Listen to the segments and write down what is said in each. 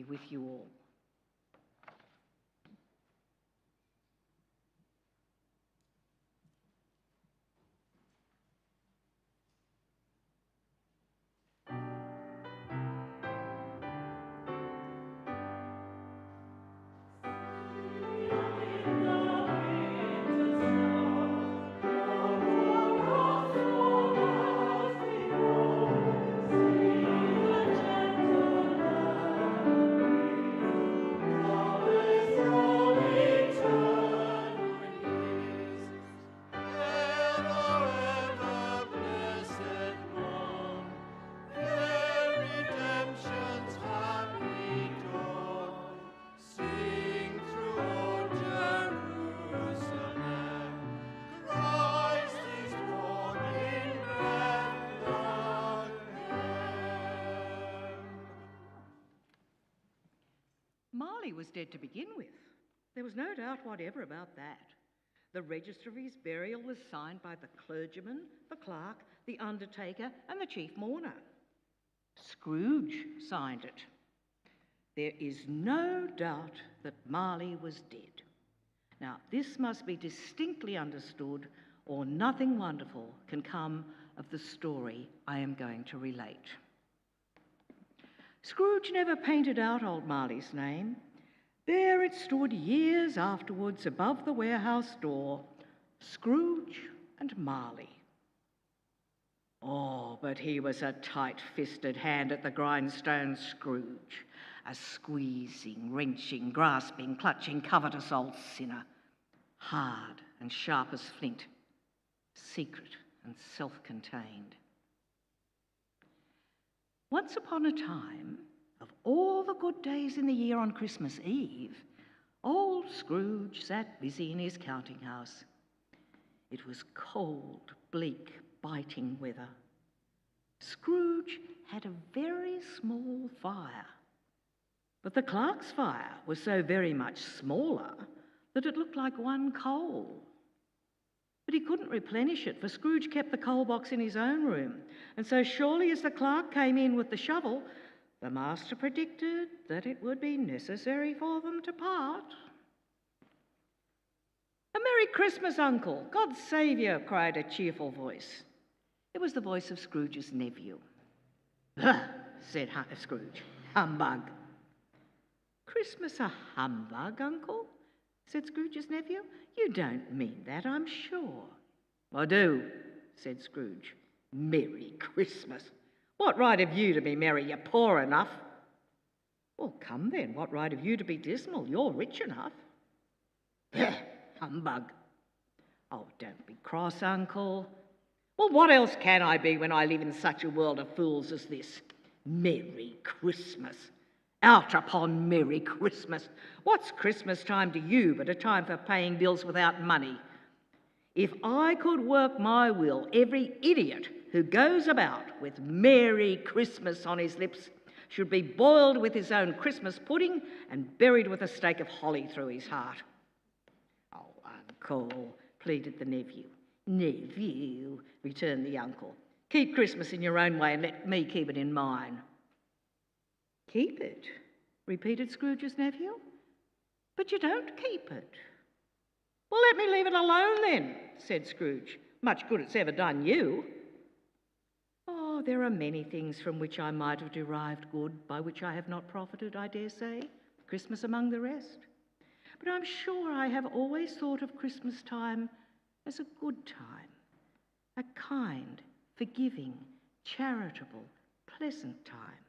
be with you all. Marley was dead to begin with. There was no doubt whatever about that. The register of his burial was signed by the clergyman, the clerk, the undertaker, and the chief mourner. Scrooge signed it. There is no doubt that Marley was dead. Now, this must be distinctly understood, or nothing wonderful can come of the story I am going to relate. Scrooge never painted out old Marley's name. There it stood years afterwards above the warehouse door, Scrooge and Marley. Oh, but he was a tight-fisted hand at the grindstone, Scrooge, a squeezing, wrenching, grasping, clutching, covetous old sinner, hard and sharp as flint, secret and self-contained. Once upon a time, of all the good days in the year on Christmas Eve, old Scrooge sat busy in his counting house. It was cold, bleak, biting weather. Scrooge had a very small fire, but the clerk's fire was so very much smaller that it looked like one coal. But he couldn't replenish it, for Scrooge kept the coal box in his own room, and so surely as the clerk came in with the shovel, the master predicted that it would be necessary for them to part. "A Merry Christmas, Uncle! God save you!" cried a cheerful voice. It was the voice of Scrooge's nephew. "Huh!" said Scrooge. "Humbug!" "Christmas a humbug, Uncle?" said Scrooge's nephew. "You don't mean that, I'm sure." "I do," said Scrooge. "Merry Christmas! What right have you to be merry? You're poor enough." "Well, come then, what right have you to be dismal? You're rich enough." "Humbug!" "Oh, don't be cross, Uncle." "Well, what else can I be when I live in such a world of fools as this? Merry Christmas! Out upon Merry Christmas! What's Christmas time to you but a time for paying bills without money? If I could work my will, every idiot who goes about with Merry Christmas on his lips should be boiled with his own Christmas pudding and buried with a stake of holly through his heart." "Oh, Uncle," pleaded the nephew. "Nephew," returned the uncle. "Keep Christmas in your own way and let me keep it in mine." "Keep it?" repeated Scrooge's nephew. "But you don't keep it." "Well, let me leave it alone then," said Scrooge. "Much good it's ever done you." "Oh, there are many things from which I might have derived good, by which I have not profited, I dare say, Christmas among the rest. But I'm sure I have always thought of Christmas time as a good time, a kind, forgiving, charitable, pleasant time.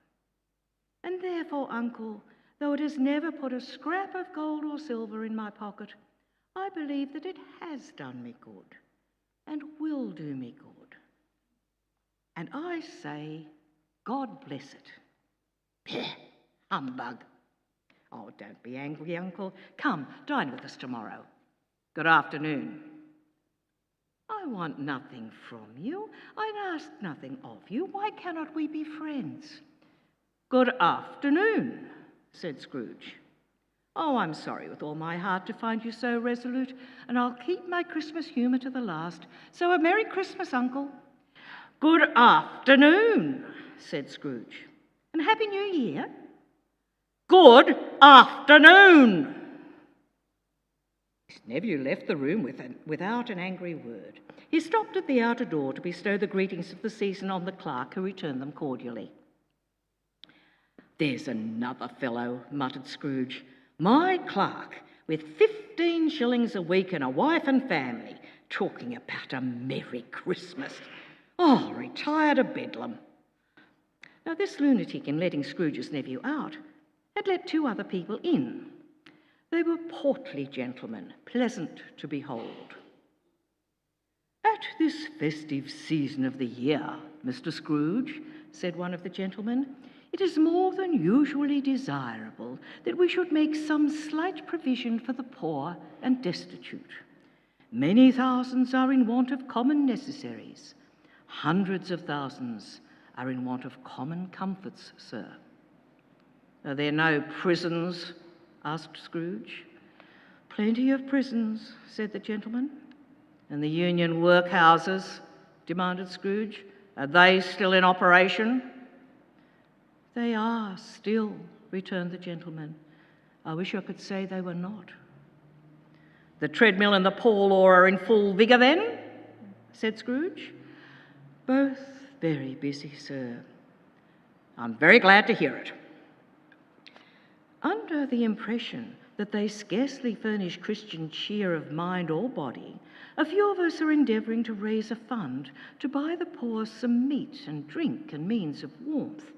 And therefore, Uncle, though it has never put a scrap of gold or silver in my pocket, I believe that it has done me good and will do me good. And I say, God bless it." "Humbug!" "Oh, don't be angry, Uncle. Come, dine with us tomorrow." "Good afternoon." "I want nothing from you. I ask nothing of you. Why cannot we be friends?" "Good afternoon," said Scrooge. "Oh, I'm sorry with all my heart to find you so resolute, and I'll keep my Christmas humour to the last. So a Merry Christmas, Uncle." "Good afternoon," said Scrooge. "And Happy New Year." Good afternoon. His nephew left the room without an angry word. He stopped at the outer door to bestow the greetings of the season on the clerk, who returned them cordially. "There's another fellow," muttered Scrooge. "My clerk, with 15 shillings a week and a wife and family, talking about a Merry Christmas. Oh, retire to Bedlam." Now, this lunatic, in letting Scrooge's nephew out, had let 2 other people in. They were portly gentlemen, pleasant to behold. "At this festive season of the year, Mr. Scrooge," said one of the gentlemen, "it is more than usually desirable that we should make some slight provision for the poor and destitute. Many thousands are in want of common necessaries. Hundreds of thousands are in want of common comforts, sir." "Are there no prisons?" asked Scrooge. "Plenty of prisons," said the gentleman. "And the union workhouses?" demanded Scrooge. "Are they still in operation?" "They are still," returned the gentleman. "I wish I could say they were not." "The treadmill and the poor law are in full vigour then?" said Scrooge. "Both very busy, sir." "I'm very glad to hear it." Under the impression that they scarcely furnish Christian cheer of mind or body, a few of us are endeavouring to raise a fund to buy the poor some meat and drink and means of warmth.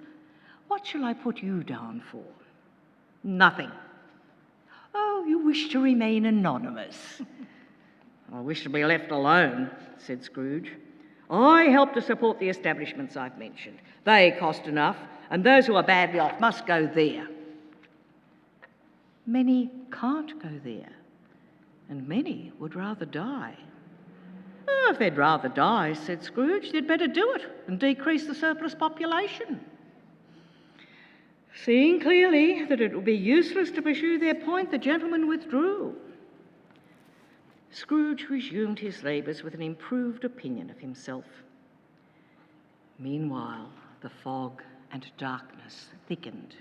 What shall I put you down for?" "Nothing." "Oh, you wish to remain anonymous?" "I wish to be left alone," said Scrooge. "I help to support the establishments I've mentioned. They cost enough, and those who are badly off must go there." "Many can't go there, and many would rather die." "Oh, if they'd rather die," said Scrooge, "they'd better do it and decrease the surplus population." Seeing clearly that it would be useless to pursue their point, the gentleman withdrew. Scrooge resumed his labours with an improved opinion of himself. Meanwhile, the fog and darkness thickened.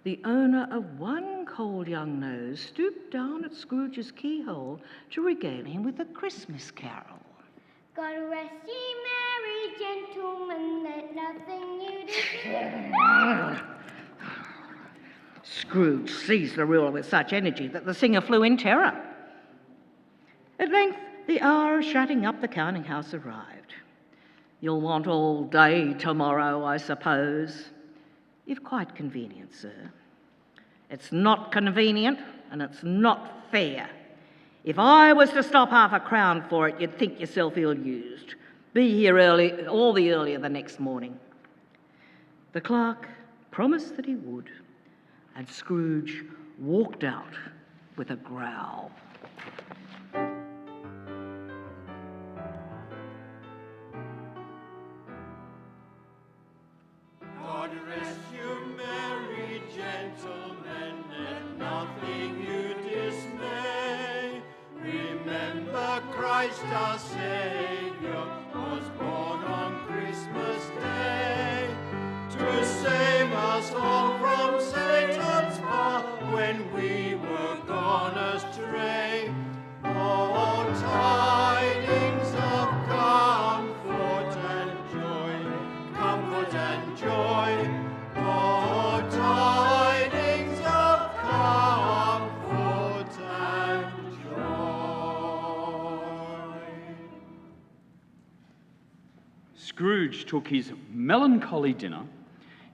The owner of one cold young nose stooped down at Scrooge's keyhole to regale him with a Christmas carol. God rest ye merry gentlemen, let nothing you dismay. Scrooge seized the ruler with such energy that the singer flew in terror. At length, the hour of shutting up the counting-house arrived. "You'll want all day tomorrow, I suppose?" "If quite convenient, sir." "It's not convenient, and it's not fair. If I was to stop half a crown for it, you'd think yourself ill-used. Be here early, all the earlier the next morning." The clerk promised that he would, and Scrooge walked out with a growl. God rest you, merry gentlemen, let nothing you dismay. Remember Christ our Saviour was born on Christmas Day, to save us all from Satan's power when we were gone astray. Oh, tidings of comfort and joy, comfort and joy. Oh, tidings of comfort and joy. Scrooge took his melancholy dinner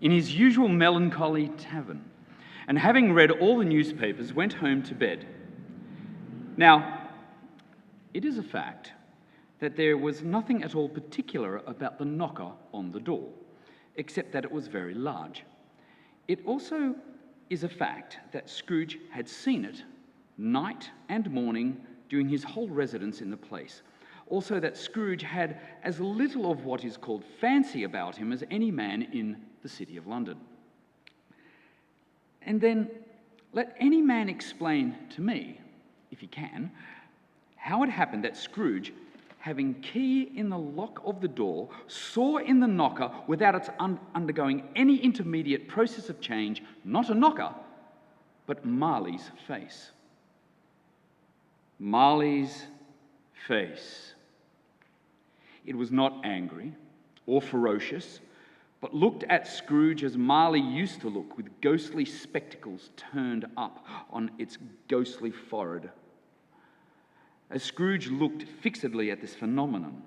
in his usual melancholy tavern, and having read all the newspapers, went home to bed. Now, it is a fact that there was nothing at all particular about the knocker on the door, except that it was very large. It also is a fact that Scrooge had seen it night and morning during his whole residence in the place. Also that Scrooge had as little of what is called fancy about him as any man in the City of London. And then let any man explain to me, if he can, how it happened that Scrooge having key in the lock of the door, saw in the knocker, without its undergoing any intermediate process of change, not a knocker, but Marley's face. Marley's face. It was not angry or ferocious, but looked at Scrooge as Marley used to look, with ghostly spectacles turned up on its ghostly forehead. As Scrooge looked fixedly at this phenomenon,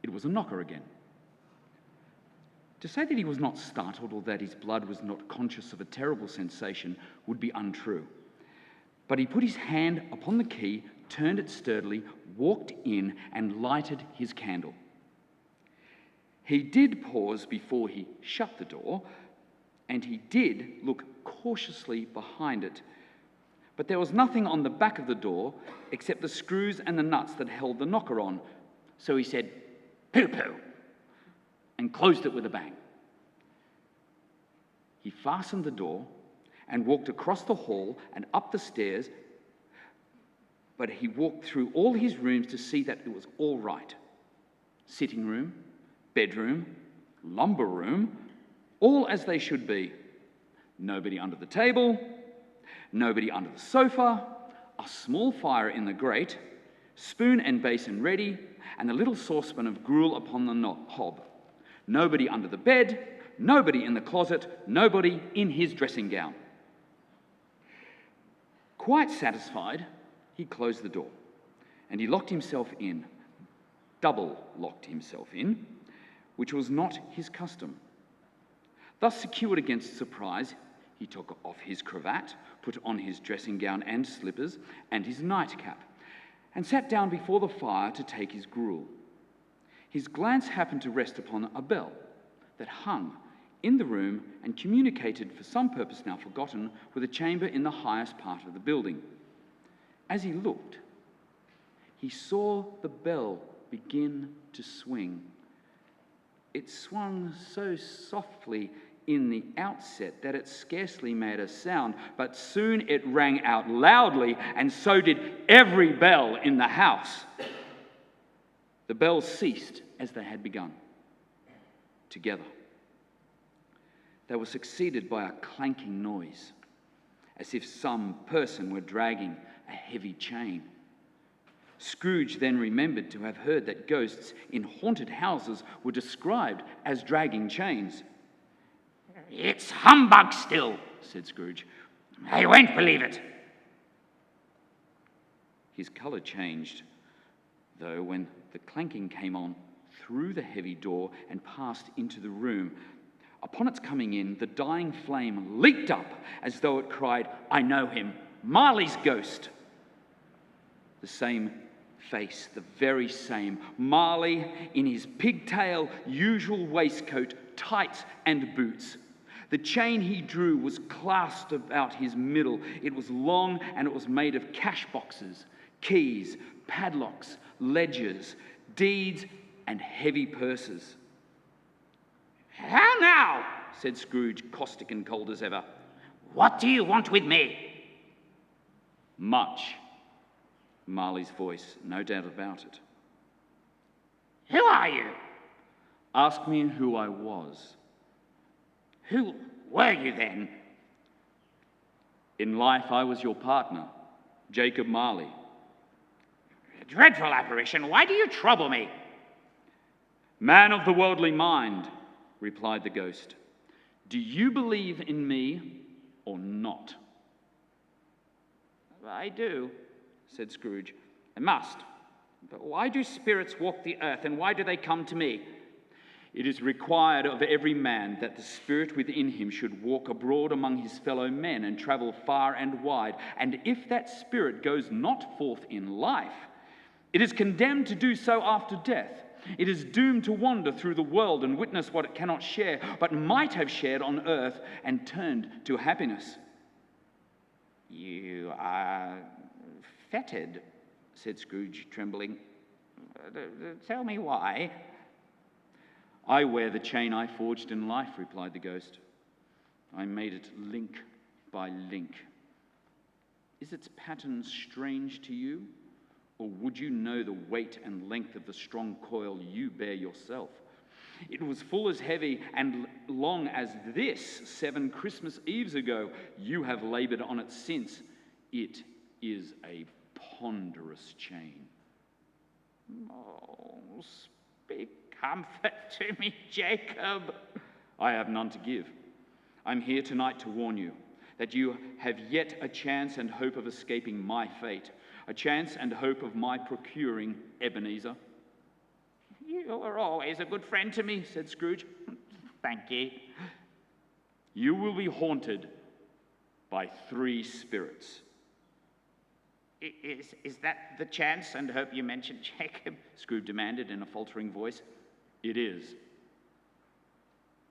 it was a knocker again. To say that he was not startled or that his blood was not conscious of a terrible sensation would be untrue. But he put his hand upon the key, turned it sturdily, walked in, and lighted his candle. He did pause before he shut the door, and he did look cautiously behind it. But there was nothing on the back of the door except the screws and the nuts that held the knocker on. So he said, "Pooh-pooh," and closed it with a bang. He fastened the door and walked across the hall and up the stairs, but he walked through all his rooms to see that it was all right. Sitting room, bedroom, lumber room, all as they should be. Nobody under the table, nobody under the sofa, a small fire in the grate, spoon and basin ready, and a little saucepan of gruel upon the hob. Nobody under the bed, nobody in the closet, nobody in his dressing gown. Quite satisfied, he closed the door, and he locked himself in, double-locked himself in, which was not his custom. Thus secured against surprise, he took off his cravat, put on his dressing gown and slippers, and his nightcap, and sat down before the fire to take his gruel. His glance happened to rest upon a bell that hung in the room and communicated, for some purpose now forgotten, with a chamber in the highest part of the building. As he looked, he saw the bell begin to swing. It swung so softly in the outset that it scarcely made a sound, but soon it rang out loudly, and so did every bell in the house. The bells ceased as they had begun, together. They were succeeded by a clanking noise, as if some person were dragging a heavy chain. Scrooge then remembered to have heard that ghosts in haunted houses were described as dragging chains. "It's humbug still," said Scrooge. "I won't believe it." His colour changed, though, when the clanking came on through the heavy door and passed into the room. Upon its coming in, the dying flame leaped up as though it cried, "I know him, Marley's ghost." The same face, the very same. Marley in his pigtail, usual waistcoat, tights and boots. The chain he drew was clasped about his middle. It was long, and it was made of cash boxes, keys, padlocks, ledgers, deeds, and heavy purses. "How now?" said Scrooge, caustic and cold as ever. "What do you want with me?" "Much." Marley's voice, no doubt about it. "Who are you?" "Ask me who I was." "Who were you then?" "In life I was your partner, Jacob Marley." "A dreadful apparition. Why do you trouble me?" "Man of the worldly mind," replied the ghost, "do you believe in me or not?" "I do," said Scrooge. "I must. But why do spirits walk the earth, and why do they come to me?" "It is required of every man that the spirit within him should walk abroad among his fellow men and travel far and wide. And if that spirit goes not forth in life, it is condemned to do so after death. It is doomed to wander through the world and witness what it cannot share, but might have shared on earth and turned to happiness." "You are fettered," said Scrooge, trembling. "Tell me why." "I wear the chain I forged in life," replied the ghost. "I made it link by link. Is its pattern strange to you, Or would you know the weight and length of the strong coil you bear yourself? It was full as heavy and long as this 7 Christmas Eves ago. You have laboured on it since. It is a ponderous chain. Oh, speak comfort to me, Jacob. I have none to give. I'm here tonight to warn you that you have yet a chance and hope of escaping my fate, a chance and hope of my procuring Ebenezer. You are always a good friend to me, said Scrooge. Thank you. You will be haunted by 3 spirits. Is that the chance and hope you mentioned, Jacob? Scrooge demanded in a faltering voice. It is.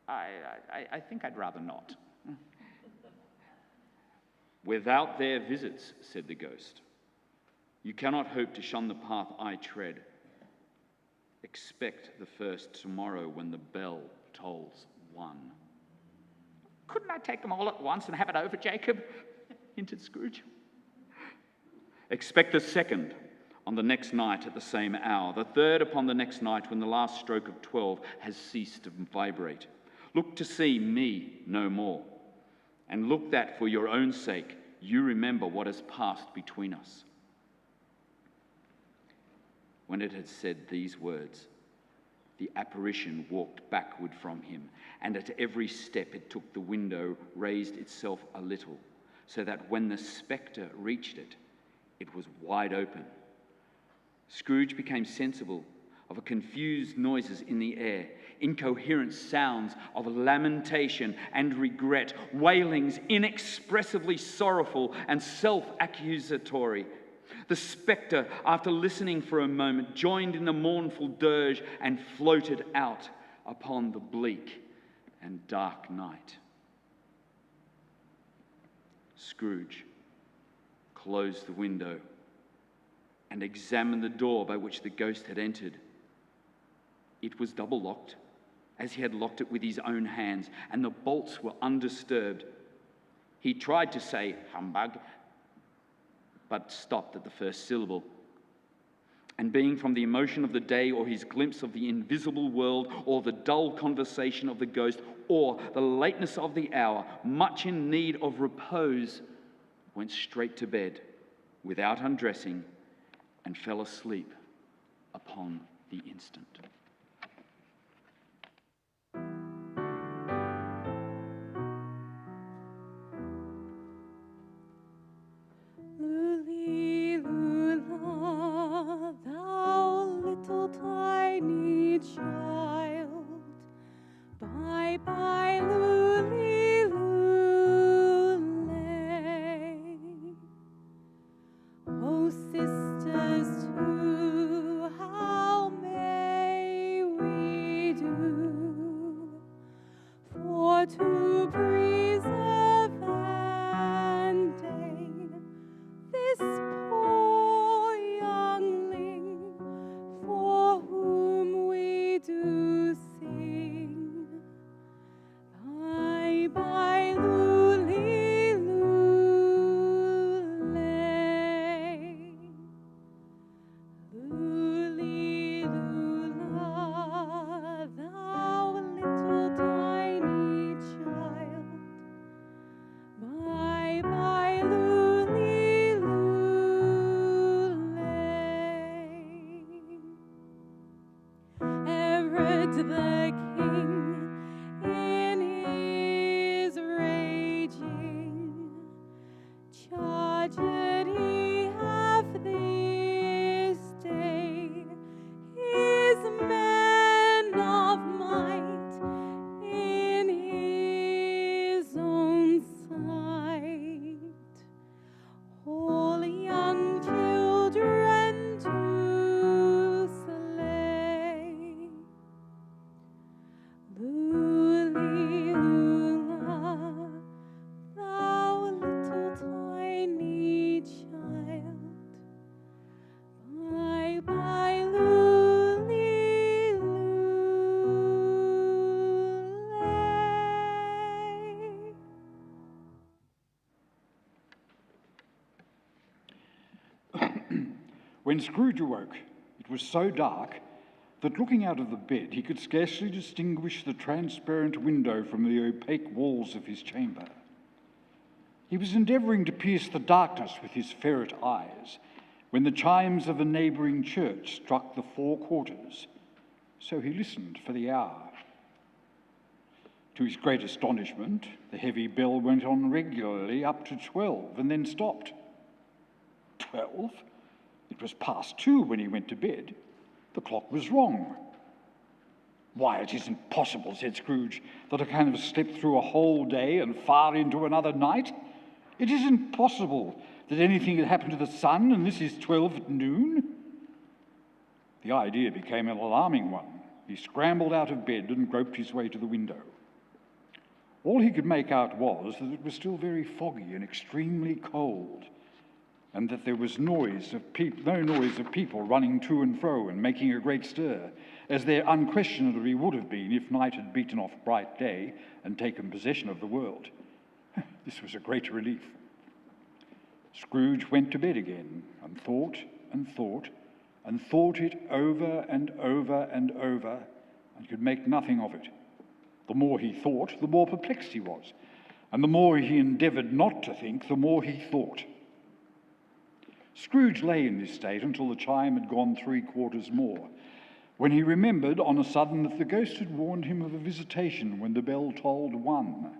I think I'd rather not. Without their visits, said the ghost, you cannot hope to shun the path I tread. Expect the first tomorrow when the bell tolls 1. Couldn't I take them all at once and have it over, Jacob? Hinted Scrooge. Expect the second on the next night at the same hour, the third upon the next night when the last stroke of 12 has ceased to vibrate. Look to see me no more, and look that for your own sake you remember what has passed between us. When it had said these words, the apparition walked backward from him, and at every step it took the window, raised itself a little, so that when the spectre reached it, it was wide open. Scrooge became sensible of confused noises in the air, incoherent sounds of lamentation and regret, wailings inexpressibly sorrowful and self-accusatory. The spectre, after listening for a moment, joined in the mournful dirge and floated out upon the bleak and dark night. Scrooge closed the window and examined the door by which the ghost had entered. It was double-locked, as he had locked it with his own hands, and the bolts were undisturbed. He tried to say, "Humbug," but stopped at the first syllable. And being from the emotion of the day, or his glimpse of the invisible world, or the dull conversation of the ghost, or the lateness of the hour, much in need of repose, went straight to bed without undressing and fell asleep upon the instant. Lula, thou little tiny child, bye bye, Luli, Lule. Oh, sisters too, how may When Scrooge awoke, it was so dark that looking out of the bed, he could scarcely distinguish the transparent window from the opaque walls of his chamber. He was endeavouring to pierce the darkness with his ferret eyes when the chimes of a neighbouring church struck the 4 quarters, so he listened for the hour. To his great astonishment, the heavy bell went on regularly up to 12 and then stopped. 12? It was past 2 when he went to bed. The clock was wrong. Why, it isn't possible, said Scrooge, that I can have slept through a whole day and far into another night. It isn't possible that anything had happened to the sun, and this is 12 at noon. The idea became an alarming one. He scrambled out of bed and groped his way to the window. All he could make out was that it was still very foggy and extremely cold, and that there was no noise of people running to and fro and making a great stir, as there unquestionably would have been if night had beaten off bright day and taken possession of the world. This was a great relief. Scrooge went to bed again and thought and thought and thought it over and over and over and could make nothing of it. The more he thought, the more perplexed he was, and the more he endeavoured not to think, the more he thought. Scrooge lay in this state until the chime had gone 3 quarters more, when he remembered on a sudden that the ghost had warned him of a visitation when the bell tolled 1.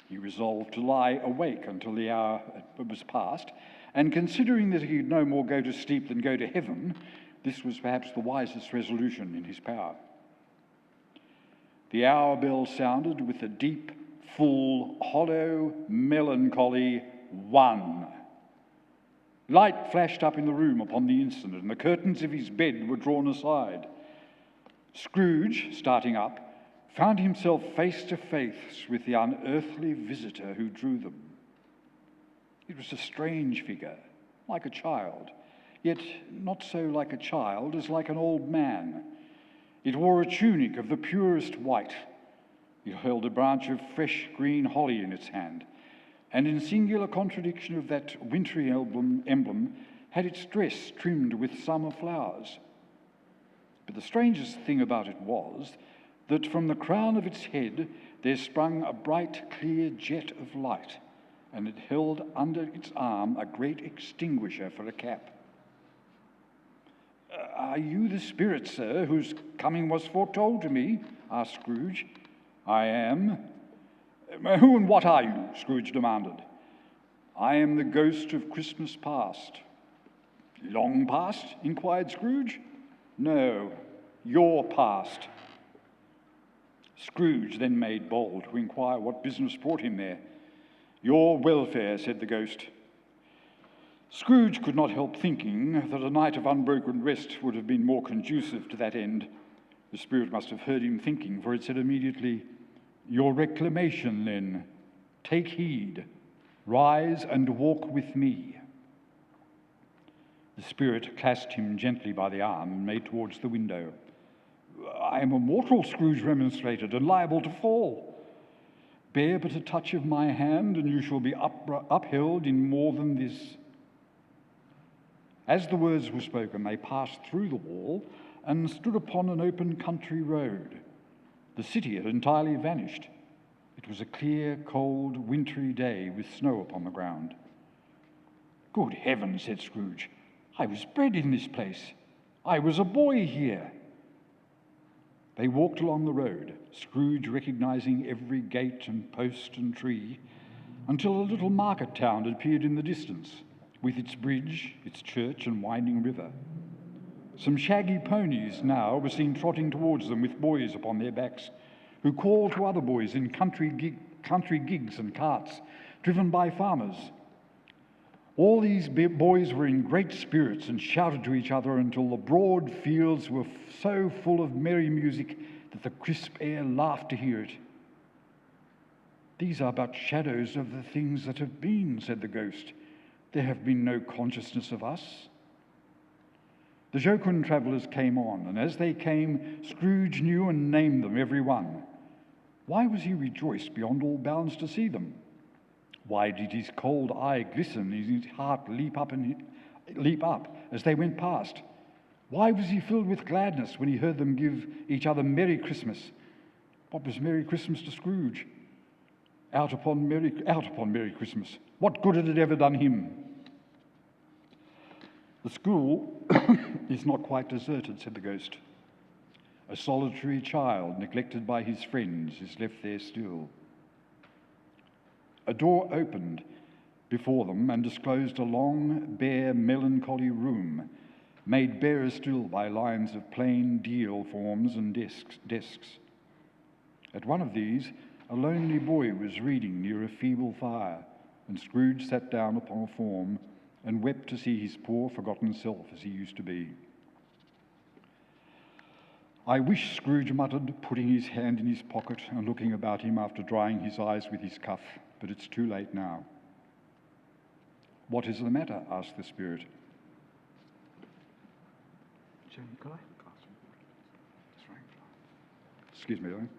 He resolved to lie awake until the hour was past, and considering that he could no more go to sleep than go to heaven, this was perhaps the wisest resolution in his power. The hour bell sounded with a deep, full, hollow, melancholy 1. Light flashed up in the room upon the instant, and the curtains of his bed were drawn aside. Scrooge, starting up, found himself face to face with the unearthly visitor who drew them. It was a strange figure, like a child, yet not so like a child as like an old man. It wore a tunic of the purest white. It held a branch of fresh green holly in its hand, and in singular contradiction of that wintry emblem, had its dress trimmed with summer flowers. But the strangest thing about it was that from the crown of its head there sprung a bright, clear jet of light, and it held under its arm a great extinguisher for a cap. "Are you the spirit, sir, whose coming was foretold to me?" asked Scrooge. "I am." "Who and what are you?" Scrooge demanded. "I am the ghost of Christmas past." "Long past?" inquired Scrooge. "No, your past." Scrooge then made bold to inquire what business brought him there. "Your welfare," said the ghost. Scrooge could not help thinking that a night of unbroken rest would have been more conducive to that end. The spirit must have heard him thinking, for it said immediately, "Your reclamation, then. Take heed. Rise and walk with me." The spirit clasped him gently by the arm and made towards the window. "I am a mortal," Scrooge remonstrated, "and liable to fall. Bear but a touch of my hand, and you shall be upheld in more than this." As the words were spoken, they passed through the wall and stood upon an open country road. The city had entirely vanished. It was a clear, cold, wintry day with snow upon the ground. "Good heavens," said Scrooge, "I was bred in this place. I was a boy here." They walked along the road, Scrooge recognizing every gate and post and tree, until a little market town appeared in the distance, with its bridge, its church, and winding river. Some shaggy ponies now were seen trotting towards them with boys upon their backs, who called to other boys in country gigs and carts, driven by farmers. All these boys were in great spirits and shouted to each other until the broad fields were so full of merry music that the crisp air laughed to hear it. "These are but shadows of the things that have been," said the ghost. "There have been no consciousness of us." The jocund travellers came on, and as they came, Scrooge knew and named them, every one. Why was he rejoiced beyond all bounds to see them? Why did his cold eye glisten and his heart leap up leap up as they went past. Why was he filled with gladness when he heard them give each other Merry Christmas? What was Merry Christmas to Scrooge? Out upon Merry Christmas. What good had it ever done him? The school is not quite deserted, said the ghost. A solitary child, neglected by his friends, is left there still. A door opened before them and disclosed a long, bare, melancholy room, made barer still by lines of plain deal forms and desks. At one of these, a lonely boy was reading near a feeble fire, and Scrooge sat down upon a form and wept to see his poor, forgotten self as he used to be. "I wish," Scrooge muttered, putting his hand in his pocket and looking about him after drying his eyes with his cuff, "but it's too late now." "What is the matter?" asked the spirit. Excuse me, darling.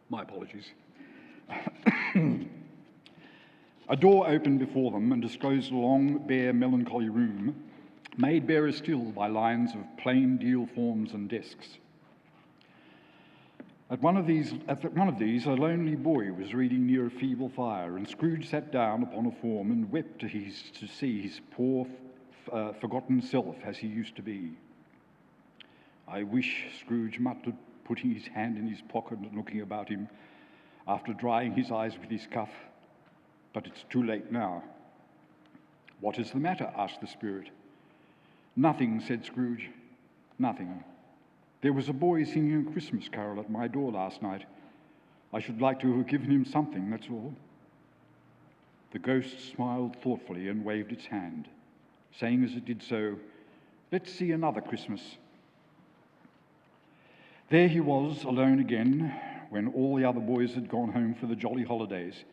My apologies. A door opened before them and disclosed a long, bare, melancholy room, made barer still by lines of plain deal forms and desks. At one of these, a lonely boy was reading near a feeble fire, and Scrooge sat down upon a form and wept to see his poor, forgotten self as he used to be. "I wish," Scrooge muttered, putting his hand in his pocket and looking about him after drying his eyes with his cuff, "but it's too late now." "What is the matter?" asked the spirit. "Nothing," said Scrooge. "Nothing. There was a boy singing a Christmas carol at my door last night. I should like to have given him something, that's all." The ghost smiled thoughtfully and waved its hand, saying as it did so, "Let's see another Christmas." There he was, alone again, when all the other boys had gone home for the jolly holidays.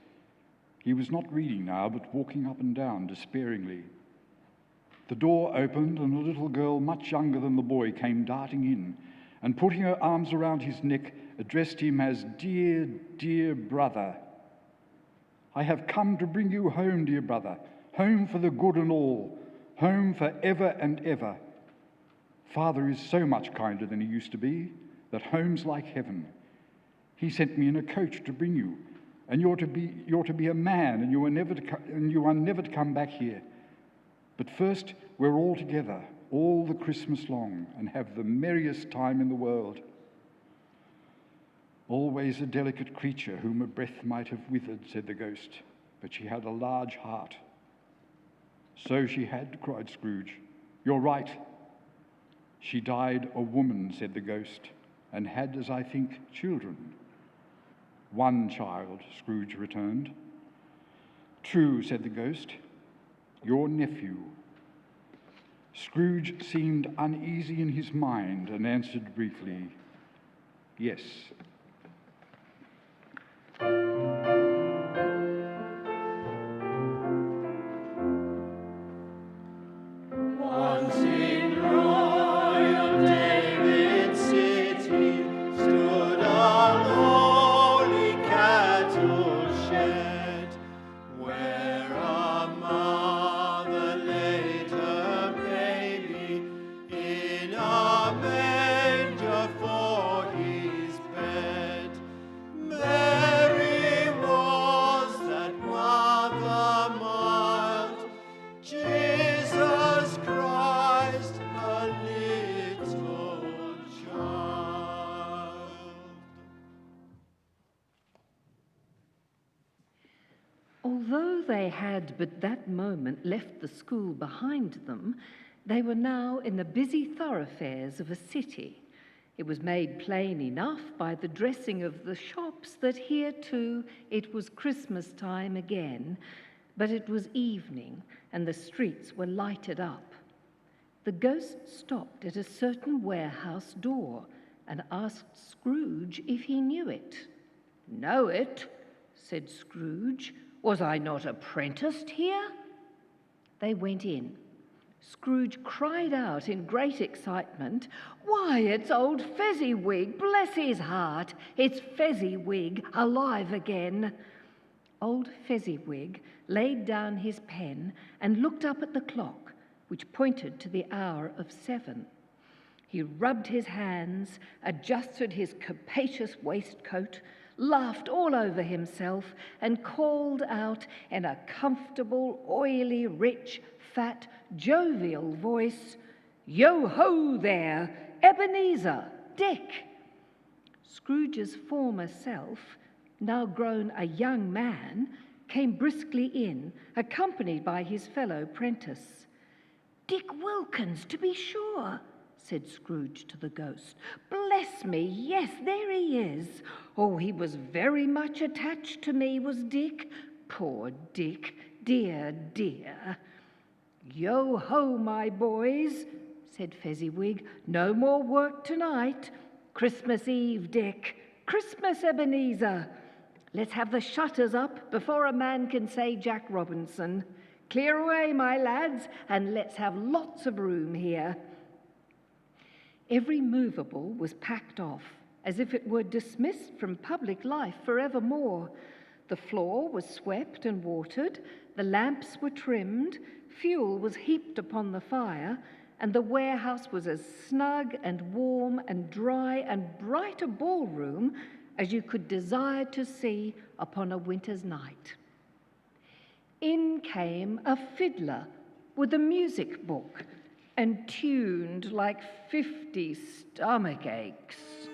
He was not reading now, but walking up and down despairingly. The door opened, and a little girl much younger than the boy came darting in, and putting her arms around his neck, addressed him as "Dear, dear brother. I have come to bring you home, dear brother, home for the good and all, home for ever and ever. Father is so much kinder than he used to be, that home's like heaven. He sent me in a coach to bring you, and you're to be a man, and you are never to come back here. But first, we're all together, all the Christmas long, and have the merriest time in the world." "Always a delicate creature whom a breath might have withered," said the ghost, "but she had a large heart." "So she had," cried Scrooge. "You're right. She died a woman," said the ghost, "and had, as I think, children." "One child," Scrooge returned. "True," said the ghost. "Your nephew." Scrooge seemed uneasy in his mind and answered briefly, "Yes." Once in royal David's city stood a lowly cattle shed, where a mother laid her baby in a manger for his bed. had but that moment left the school behind them, they were now in the busy thoroughfares of a city. It was made plain enough by the dressing of the shops that here too it was Christmas time again, but it was evening and the streets were lighted up. The ghost stopped at a certain warehouse door and asked Scrooge if he knew it. "Know it?" said Scrooge. "Was I not apprenticed here?" They went in. Scrooge cried out in great excitement, "Why, it's old Fezziwig, bless his heart! It's Fezziwig, alive again!" Old Fezziwig laid down his pen and looked up at the clock, which pointed to the hour of 7. He rubbed his hands, adjusted his capacious waistcoat, laughed all over himself, and called out in a comfortable, oily, rich, fat, jovial voice, "Yo-ho there, Ebenezer, Dick!" Scrooge's former self, now grown a young man, came briskly in, accompanied by his fellow prentice. "Dick Wilkins, to be sure," said Scrooge to the ghost. "Bless me, yes, there he is. Oh, he was very much attached to me, was Dick. Poor Dick, dear, dear." "Yo-ho, my boys," said Fezziwig. "No more work tonight. Christmas Eve, Dick. Christmas, Ebenezer. Let's have the shutters up before a man can say Jack Robinson. Clear away, my lads, and let's have lots of room here." Every movable was packed off, as if it were dismissed from public life forevermore. The floor was swept and watered, the lamps were trimmed, fuel was heaped upon the fire, and the warehouse was as snug and warm and dry and bright a ballroom as you could desire to see upon a winter's night. In came a fiddler with a music book and tuned like 50 stomach aches.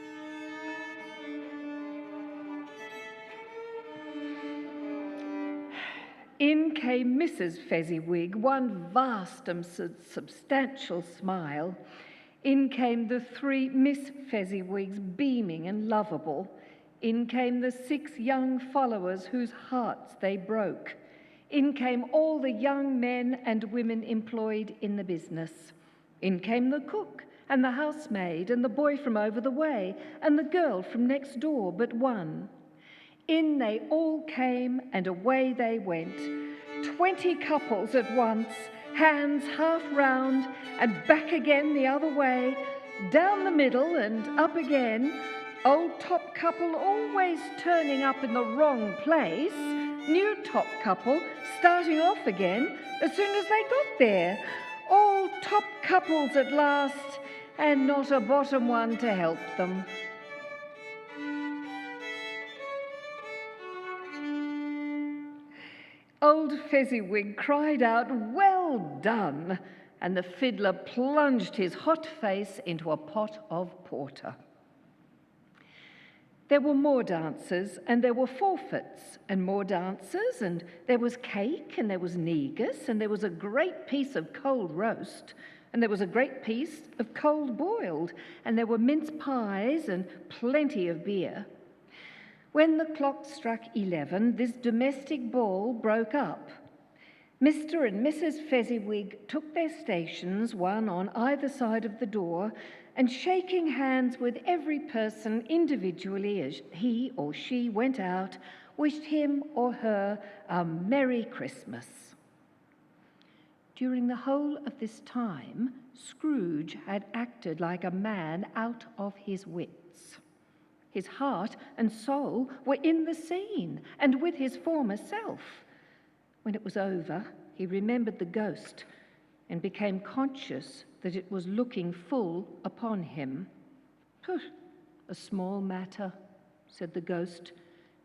In came Mrs. Fezziwig, one vast and substantial smile. In came the 3 Miss Fezziwigs, beaming and lovable. In came the 6 young followers whose hearts they broke. In came all the young men and women employed in the business. In came the cook and the housemaid and the boy from over the way and the girl from next door but one. In they all came and away they went, 20 couples at once, hands half round and back again the other way, down the middle and up again, old top couple always turning up in the wrong place, new top couple starting off again as soon as they got there, all top couples at last, and not a bottom one to help them. Old Fezziwig cried out, "Well done," and the fiddler plunged his hot face into a pot of porter. There were more dancers, and there were forfeits, and more dancers, and there was cake, and there was negus, and there was a great piece of cold roast, and there was a great piece of cold boiled, and there were mince pies and plenty of beer. When the clock struck 11, this domestic ball broke up. Mr. and Mrs. Fezziwig took their stations, one on either side of the door, and shaking hands with every person individually as he or she went out, wished him or her a Merry Christmas. During the whole of this time, Scrooge had acted like a man out of his wits. His heart and soul were in the scene and with his former self. When it was over, he remembered the ghost and became conscious that it was looking full upon him. "A small matter," said the ghost,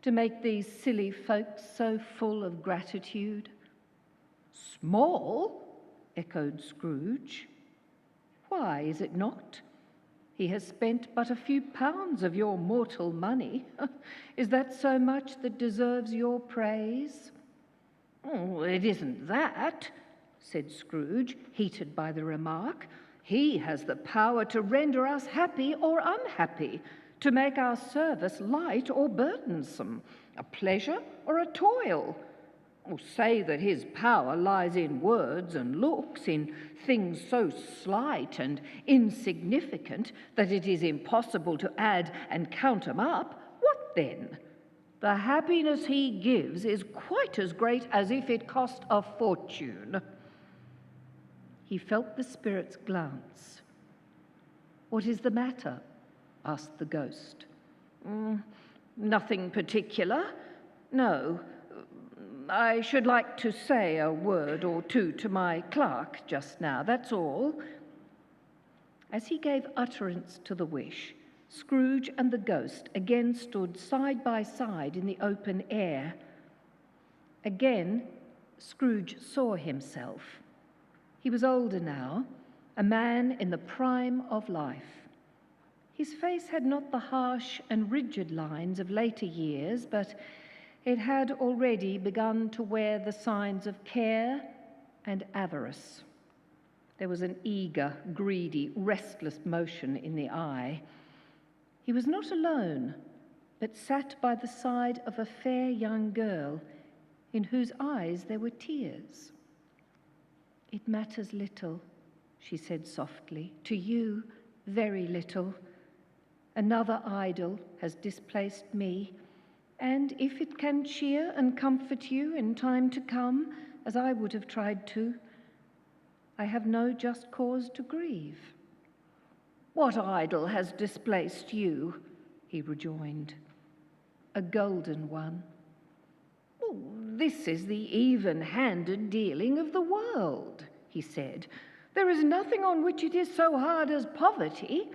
"to make these silly folks so full of gratitude." "Small?" echoed Scrooge. "Why is it not? He has spent but a few pounds of your mortal money. Is that so much that deserves your praise?" "Oh, it isn't that," said Scrooge, heated by the remark. "He has the power to render us happy or unhappy, to make our service light or burdensome, a pleasure or a toil. Or say that his power lies in words and looks, in things so slight and insignificant that it is impossible to add and count 'em up. What then? The happiness he gives is quite as great as if it cost a fortune." He felt the spirit's glance. "What is the matter?" asked the ghost. Nothing particular. No, I should like to say a word or two to my clerk just now, that's all." As he gave utterance to the wish, Scrooge and the ghost again stood side by side in the open air. Again, Scrooge saw himself. He was older now, a man in the prime of life. His face had not the harsh and rigid lines of later years, but it had already begun to wear the signs of care and avarice. There was an eager, greedy, restless motion in the eye. He was not alone, but sat by the side of a fair young girl in whose eyes there were tears. "It matters little," she said softly, "to you, very little. Another idol has displaced me, and if it can cheer and comfort you in time to come, as I would have tried to, I have no just cause to grieve." "What idol has displaced you?" he rejoined. "A golden one." "Well, this is the even-handed dealing of the world," he said. "There is nothing on which it is so hard as poverty."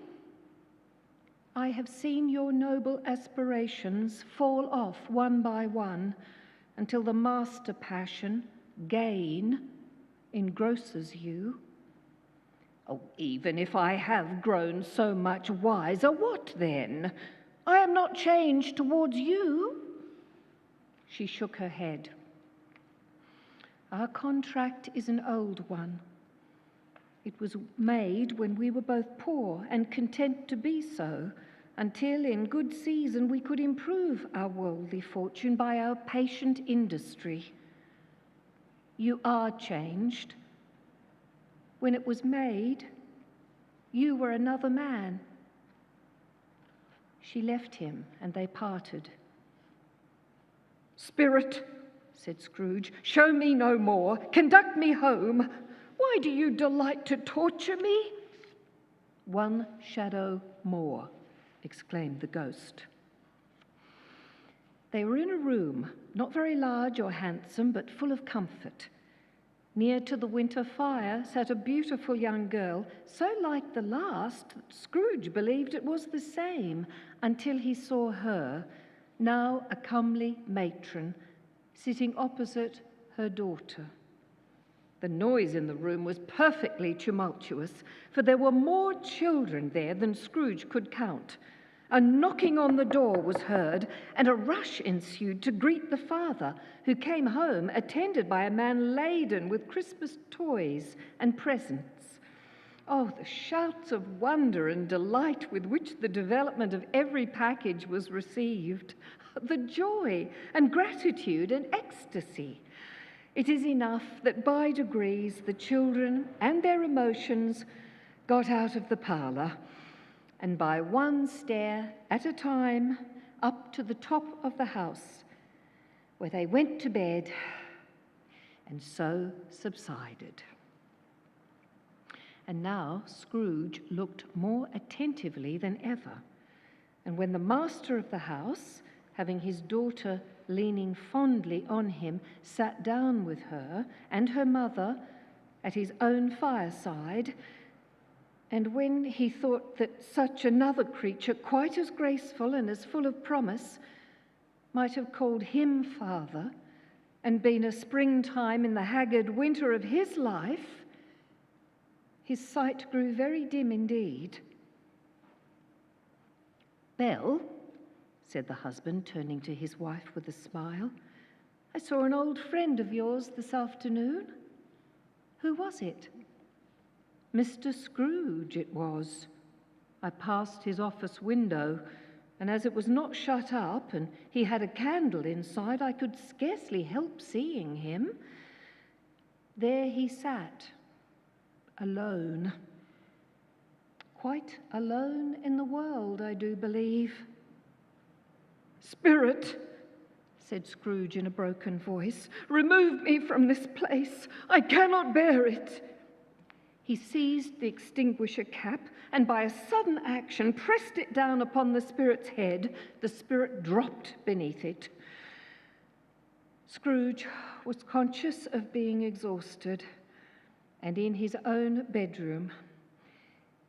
"I have seen your noble aspirations fall off one by one until the master passion, gain, engrosses you." "Oh, even if I have grown so much wiser, what then? I am not changed towards you." She shook her head. "Our contract is an old one. It was made when we were both poor and content to be so, until in good season we could improve our worldly fortune by our patient industry. You are changed. When it was made, you were another man." She left him, and they parted. "Spirit," said Scrooge, "show me no more. Conduct me home. Why do you delight to torture me?" "One shadow more," exclaimed the ghost. They were in a room, not very large or handsome, but full of comfort. Near to the winter fire sat a beautiful young girl, so like the last that Scrooge believed it was the same, until he saw her, now a comely matron, sitting opposite her daughter. The noise in the room was perfectly tumultuous, for there were more children there than Scrooge could count. A knocking on the door was heard, and a rush ensued to greet the father, who came home attended by a man laden with Christmas toys and presents. Oh, the shouts of wonder and delight with which the development of every package was received, the joy and gratitude and ecstasy. It is enough that by degrees the children and their emotions got out of the parlour, and by one stair at a time up to the top of the house, where they went to bed and so subsided. And now Scrooge looked more attentively than ever, and when the master of the house, having his daughter leaning fondly on him, sat down with her and her mother at his own fireside, and when he thought that such another creature, quite as graceful and as full of promise, might have called him father and been a springtime in the haggard winter of his life, his sight grew very dim indeed. "Belle," said the husband, turning to his wife with a smile, I saw an old friend of yours this afternoon. Who was it? Mr. Scrooge, it was. I passed his office window, and as it was not shut up and he had a candle inside, I could scarcely help seeing him. There he sat, alone. Quite alone in the world, I do believe. "Spirit," said Scrooge in a broken voice, "remove me from this place. I cannot bear it." He seized the extinguisher cap and by a sudden action pressed it down upon the spirit's head. The spirit dropped beneath it. Scrooge was conscious of being exhausted, and in his own bedroom.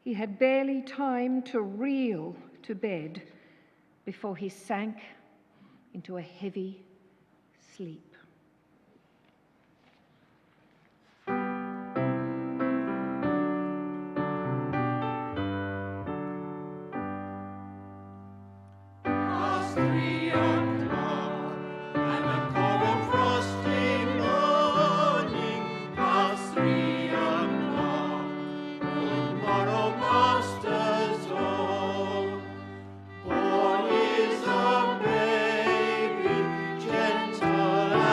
He had barely time to reel to bed before he sank into a heavy sleep. Past 3 o'clock, and a cold and frosty morning. Past 3 o'clock, good morrow, masters all. Born is a baby, gentle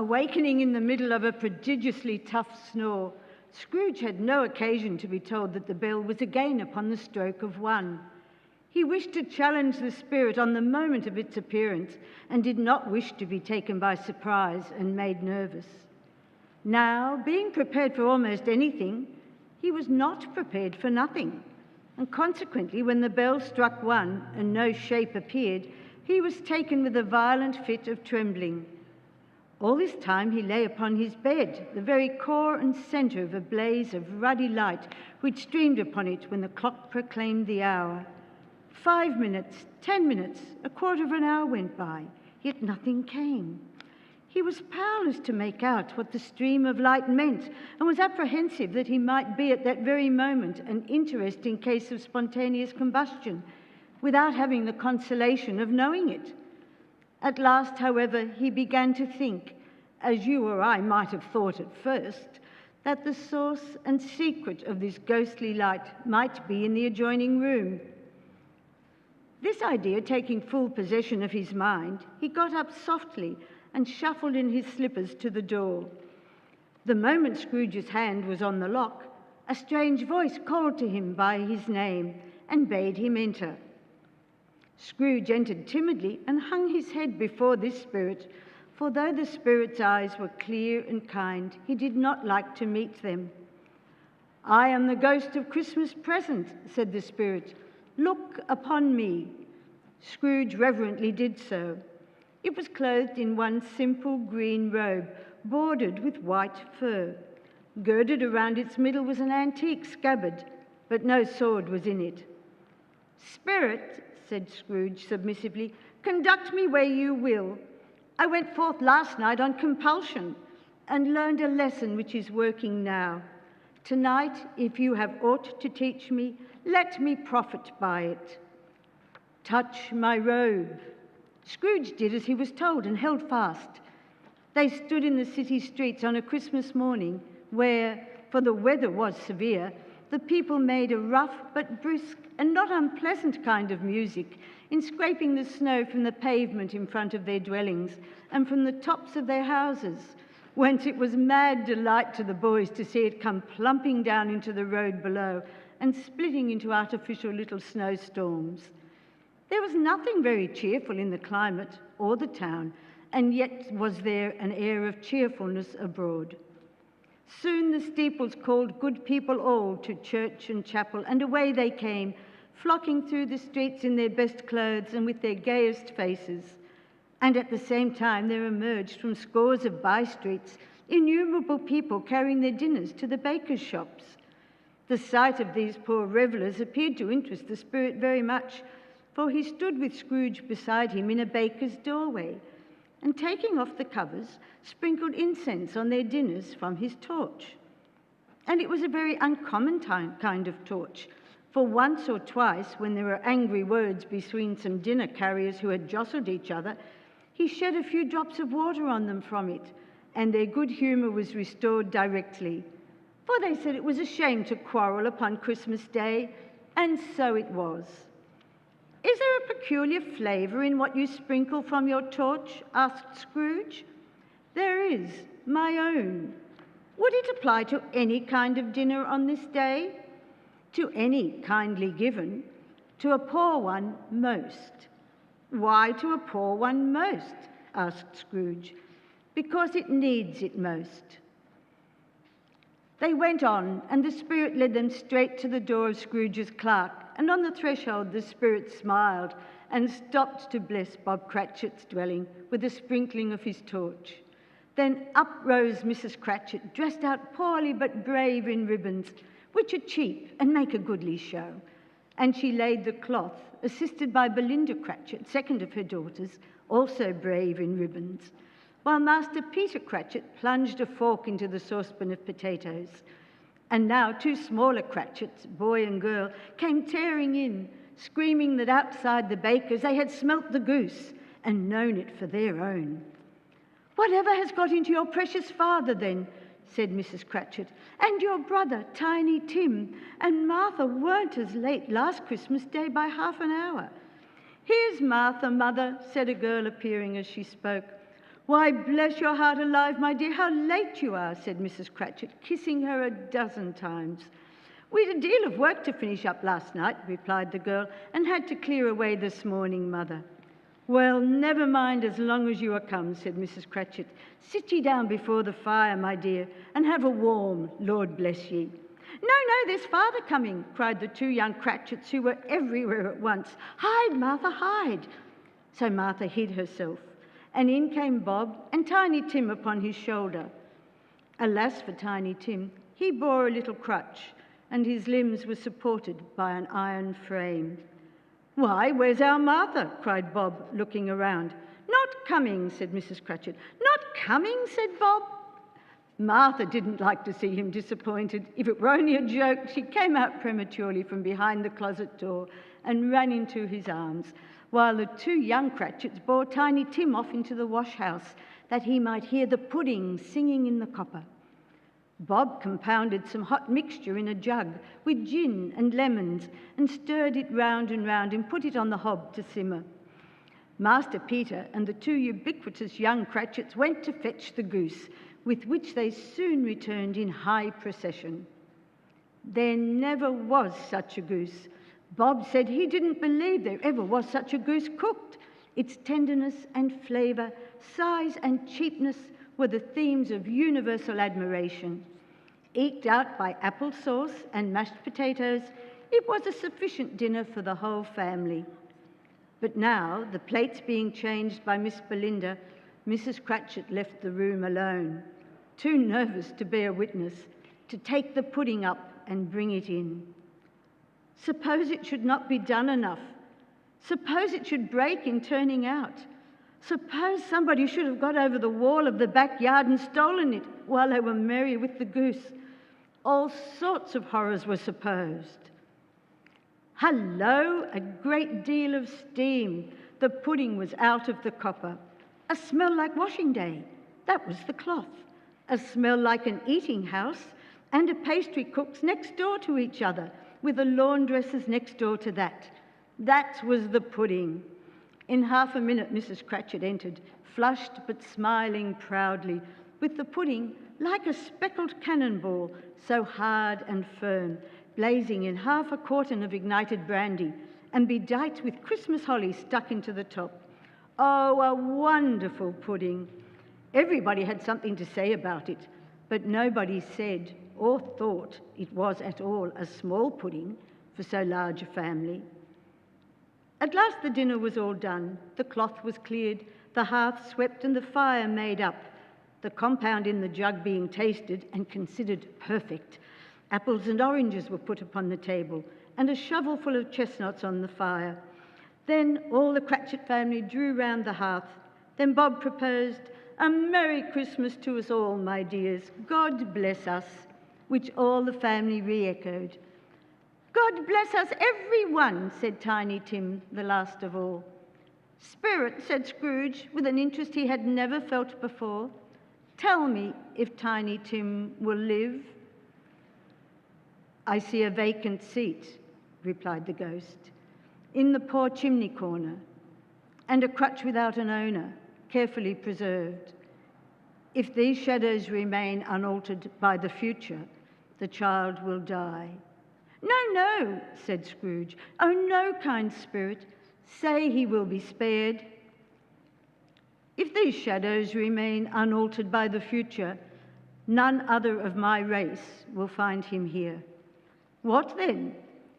Awakening in the middle of a prodigiously tough snore, Scrooge had no occasion to be told that the bell was again upon the stroke of 1. He wished to challenge the spirit on the moment of its appearance, and did not wish to be taken by surprise and made nervous. Now, being prepared for almost anything, he was not prepared for nothing, and consequently, when the bell struck 1 and no shape appeared, he was taken with a violent fit of trembling. All this time he lay upon his bed, the very core and centre of a blaze of ruddy light which streamed upon it when the clock proclaimed the hour. 5 minutes, 10 minutes, a quarter of an hour went by, yet nothing came. He was powerless to make out what the stream of light meant, and was apprehensive that he might be at that very moment an interesting case of spontaneous combustion, without having the consolation of knowing it. At last, however, he began to think, as you or I might have thought at first, that the source and secret of this ghostly light might be in the adjoining room. This idea taking full possession of his mind, he got up softly and shuffled in his slippers to the door. The moment Scrooge's hand was on the lock, a strange voice called to him by his name and bade him enter. Scrooge entered timidly and hung his head before this spirit, for though the spirit's eyes were clear and kind, he did not like to meet them. "I am the ghost of Christmas present," said the spirit. "Look upon me." Scrooge reverently did so. It was clothed in one simple green robe, bordered with white fur. Girded around its middle was an antique scabbard, but no sword was in it. "Spirit," said Scrooge submissively, "conduct me where you will. I went forth last night on compulsion, and learned a lesson which is working now. Tonight, if you have aught to teach me, let me profit by it. Touch my robe." Scrooge did as he was told and held fast. They stood in the city streets on a Christmas morning where, for the weather was severe, the people made a rough but brisk and not unpleasant kind of music in scraping the snow from the pavement in front of their dwellings and from the tops of their houses, whence it was mad delight to the boys to see it come plumping down into the road below and splitting into artificial little snowstorms. There was nothing very cheerful in the climate or the town, and yet was there an air of cheerfulness abroad. Soon the steeples called good people all to church and chapel, and away they came, flocking through the streets in their best clothes and with their gayest faces. And at the same time there emerged from scores of by-streets innumerable people carrying their dinners to the bakers' shops. The sight of these poor revellers appeared to interest the spirit very much, for he stood with Scrooge beside him in a baker's doorway, and taking off the covers, sprinkled incense on their dinners from his torch. And it was a very uncommon kind of torch, for once or twice, when there were angry words between some dinner carriers who had jostled each other, he shed a few drops of water on them from it, and their good humour was restored directly. For they said it was a shame to quarrel upon Christmas Day, and so it was. "Is there a peculiar flavour in what you sprinkle from your torch?" asked Scrooge. "There is, my own. Would it apply to any kind of dinner on this day?" "To any kindly given. To a poor one, most." "Why to a poor one most?" asked Scrooge. "Because it needs it most." They went on, and the spirit led them straight to the door of Scrooge's clerk, and on the threshold the spirit smiled and stopped to bless Bob Cratchit's dwelling with a sprinkling of his torch. Then up rose Mrs. Cratchit, dressed out poorly but brave in ribbons, which are cheap and make a goodly show, and she laid the cloth, assisted by Belinda Cratchit, second of her daughters, also brave in ribbons, while Master Peter Cratchit plunged a fork into the saucepan of potatoes. And now 2 smaller Cratchits, boy and girl, came tearing in, screaming that outside the baker's they had smelt the goose and known it for their own. "Whatever has got into your precious father, then?" said Mrs. Cratchit. "And your brother, Tiny Tim, and Martha weren't as late last Christmas Day by half an hour." "Here's Martha, mother," said a girl appearing as she spoke. "Why, bless your heart alive, my dear, how late you are," said Mrs. Cratchit, kissing her a dozen times. "We'd a deal of work to finish up last night," replied the girl, "and had to clear away this morning, mother." "Well, never mind as long as you are come," said Mrs. Cratchit. "Sit ye down before the fire, my dear, and have a warm, Lord bless ye." "No, there's father coming," cried the two young Cratchits, who were everywhere at once. "Hide, Martha, hide." So Martha hid herself, and in came Bob and Tiny Tim upon his shoulder. Alas for Tiny Tim, he bore a little crutch, and his limbs were supported by an iron frame. "Why, where's our Martha?" cried Bob, looking around. "Not coming," said Mrs. Cratchit. "Not coming," said Bob. Martha didn't like to see him disappointed. If it were only a joke, she came out prematurely from behind the closet door and ran into his arms, while the two young Cratchits bore Tiny Tim off into the wash-house that he might hear the pudding singing in the copper. Bob compounded some hot mixture in a jug with gin and lemons and stirred it round and round and put it on the hob to simmer. Master Peter and the two ubiquitous young Cratchits went to fetch the goose, with which they soon returned in high procession. There never was such a goose. Bob said he didn't believe there ever was such a goose cooked. Its tenderness and flavour, size and cheapness were the themes of universal admiration. Eked out by apple sauce and mashed potatoes, it was a sufficient dinner for the whole family. But now, the plates being changed by Miss Belinda, Mrs. Cratchit left the room alone, too nervous to bear witness, to take the pudding up and bring it in. Suppose it should not be done enough? Suppose it should break in turning out? Suppose somebody should have got over the wall of the backyard and stolen it while they were merry with the goose? All sorts of horrors were supposed. Hullo, a great deal of steam. The pudding was out of the copper. A smell like washing day. That was the cloth. A smell like an eating house, and a pastry cook's next door to each other, with a laundress's next door to that. That was the pudding. In half a minute, Mrs. Cratchit entered, flushed but smiling proudly, with the pudding like a speckled cannonball, so hard and firm, blazing in half a quartern of ignited brandy, and bedight with Christmas holly stuck into the top. Oh, a wonderful pudding. Everybody had something to say about it, but nobody said or thought it was at all a small pudding for so large a family. At last the dinner was all done. The cloth was cleared, the hearth swept, and the fire made up, the compound in the jug being tasted and considered perfect. Apples and oranges were put upon the table, and a shovelful of chestnuts on the fire. Then all the Cratchit family drew round the hearth. Then Bob proposed, "A Merry Christmas to us all, my dears. God bless us," which all the family re-echoed. "God bless us, every one," said Tiny Tim, the last of all. "Spirit," said Scrooge, with an interest he had never felt before, "tell me if Tiny Tim will live." "I see a vacant seat," replied the ghost, "in the poor chimney corner, and a crutch without an owner, carefully preserved. If these shadows remain unaltered by the future, the child will die." "No, no," said Scrooge. "Oh, no, kind spirit. Say he will be spared." "If these shadows remain unaltered by the future, none other of my race will find him here." "What then?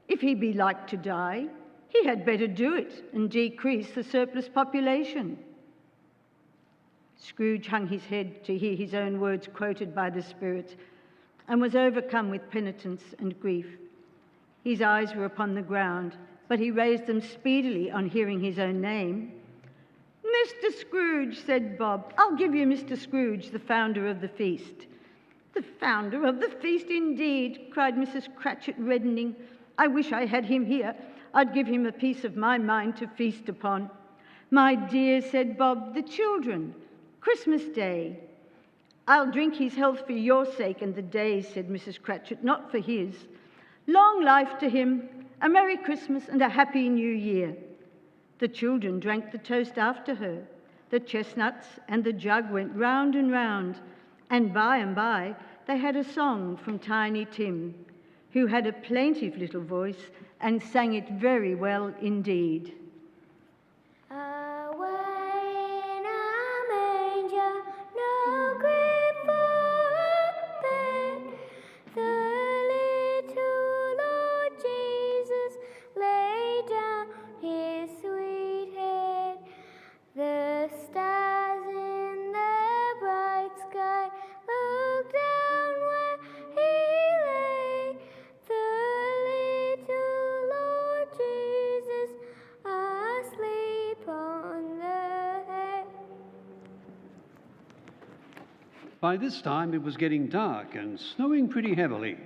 If he be like to die, he had better do it and decrease the surplus population." Scrooge hung his head to hear his own words quoted by the spirit, and was overcome with penitence and grief. His eyes were upon the ground, but he raised them speedily on hearing his own name. "Mr. Scrooge," said Bob. "I'll give you Mr. Scrooge, the founder of the feast." "The founder of the feast, indeed," cried Mrs. Cratchit, reddening. "I wish I had him here. I'd give him a piece of my mind to feast upon." "My dear," said Bob, "the children. Christmas Day." "I'll drink his health for your sake and the day's," said Mrs. Cratchit, "not for his. Long life to him, a Merry Christmas and a Happy New Year." The children drank the toast after her. The chestnuts and the jug went round and by they had a song from Tiny Tim, who had a plaintive little voice and sang it very well indeed. Away in a manger, no crib for a bed, the little Lord Jesus lay down his sweet head. The stars in the bright sky looked down where he lay. The little Lord Jesus asleep on the hay. By this time it was getting dark and snowing pretty heavily,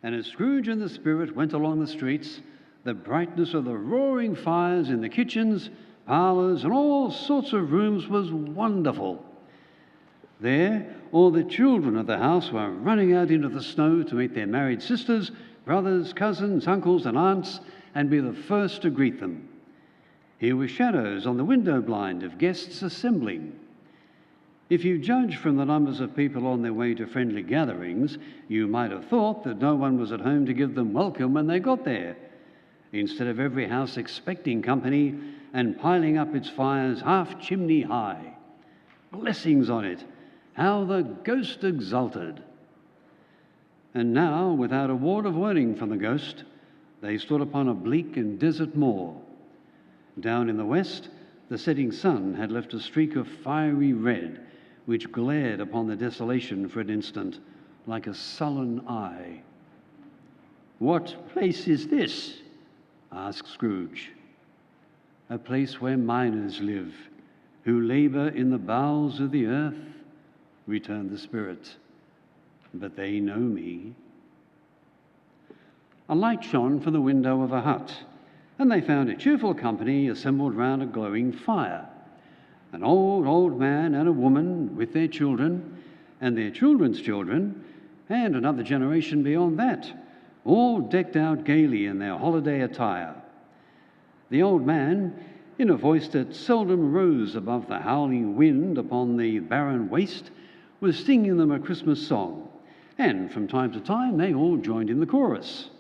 and as Scrooge and the Spirit went along the streets, the brightness of the roaring fires in the kitchens, parlours, and all sorts of rooms was wonderful. There, all the children of the house were running out into the snow to meet their married sisters, brothers, cousins, uncles, and aunts, and be the first to greet them. Here were shadows on the window blind of guests assembling. If you judge from the numbers of people on their way to friendly gatherings, you might have thought that no one was at home to give them welcome when they got there. Instead of every house expecting company and piling up its fires half chimney high. Blessings on it! How the ghost exulted! And now, without a word of warning from the ghost, they stood upon a bleak and desert moor. Down in the west, the setting sun had left a streak of fiery red, which glared upon the desolation for an instant, like a sullen eye. "What place is this?" asked Scrooge. "A place where miners live, who labour in the bowels of the earth," returned the Spirit. "But they know me." A light shone from the window of a hut, and they found a cheerful company assembled round a glowing fire. An old man and a woman with their children, and their children's children, and another generation beyond that, all decked out gaily in their holiday attire. The old man, in a voice that seldom rose above the howling wind upon the barren waste, was singing them a Christmas song, and from time to time they all joined in the chorus.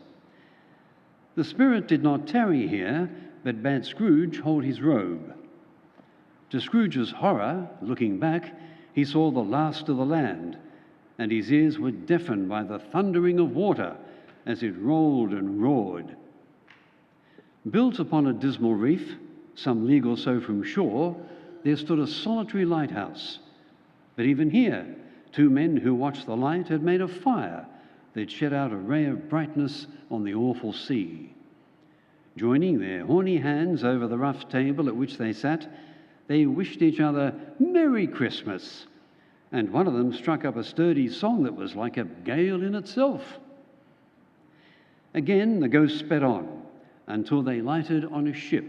The Spirit did not tarry here, but bade Scrooge hold his robe. To Scrooge's horror, looking back, he saw the last of the land, and his ears were deafened by the thundering of water as it rolled and roared. Built upon a dismal reef, some league or so from shore, there stood a solitary lighthouse. But even here, two men who watched the light had made a fire that shed out a ray of brightness on the awful sea. Joining their horny hands over the rough table at which they sat, they wished each other Merry Christmas, and one of them struck up a sturdy song that was like a gale in itself. Again the ghost sped on, until they lighted on a ship.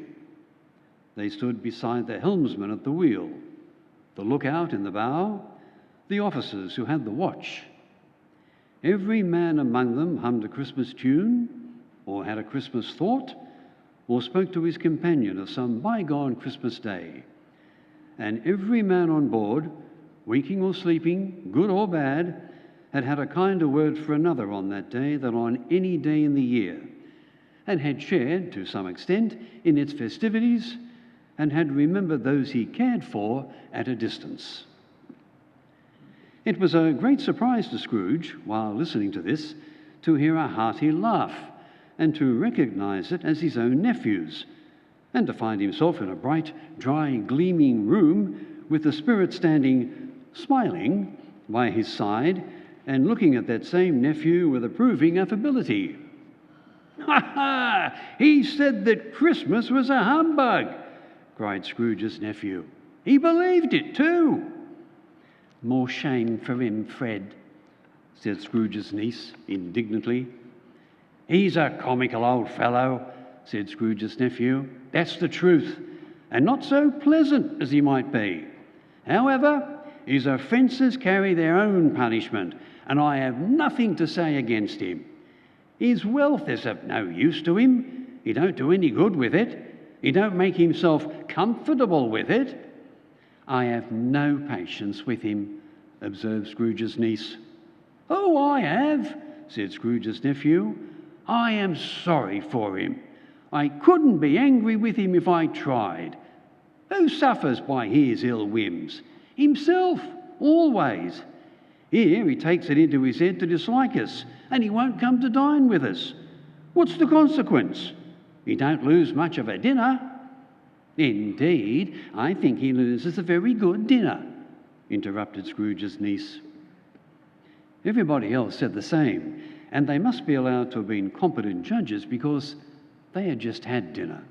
They stood beside the helmsman at the wheel, the lookout in the bow, the officers who had the watch. Every man among them hummed a Christmas tune, or had a Christmas thought, or spoke to his companion of some bygone Christmas day. And every man on board, waking or sleeping, good or bad, had had a kinder word for another on that day than on any day in the year, and had shared, to some extent, in its festivities, and had remembered those he cared for at a distance. It was a great surprise to Scrooge, while listening to this, to hear a hearty laugh, and to recognize it as his own nephew's, and to find himself in a bright, dry, gleaming room with the Spirit standing, smiling, by his side, and looking at that same nephew with approving affability. "Ha ha! He said that Christmas was a humbug!" cried Scrooge's nephew. "He believed it too!" "More shame for him, Fred," said Scrooge's niece indignantly. "He's a comical old fellow," said Scrooge's nephew. "That's the truth, and not so pleasant as he might be. However, his offences carry their own punishment, and I have nothing to say against him. His wealth is of no use to him. He don't do any good with it. He don't make himself comfortable with it. I have no patience with him, observed Scrooge's niece. Oh, I have, said Scrooge's nephew. I am sorry for him. I couldn't be angry with him if I tried. Who suffers by his ill whims? Himself, always. Here he takes it into his head to dislike us, and he won't come to dine with us. What's the consequence? He don't lose much of a dinner. Indeed, I think he loses a very good dinner, interrupted Scrooge's niece. Everybody else said the same, and they must be allowed to have been competent judges because they had just had dinner,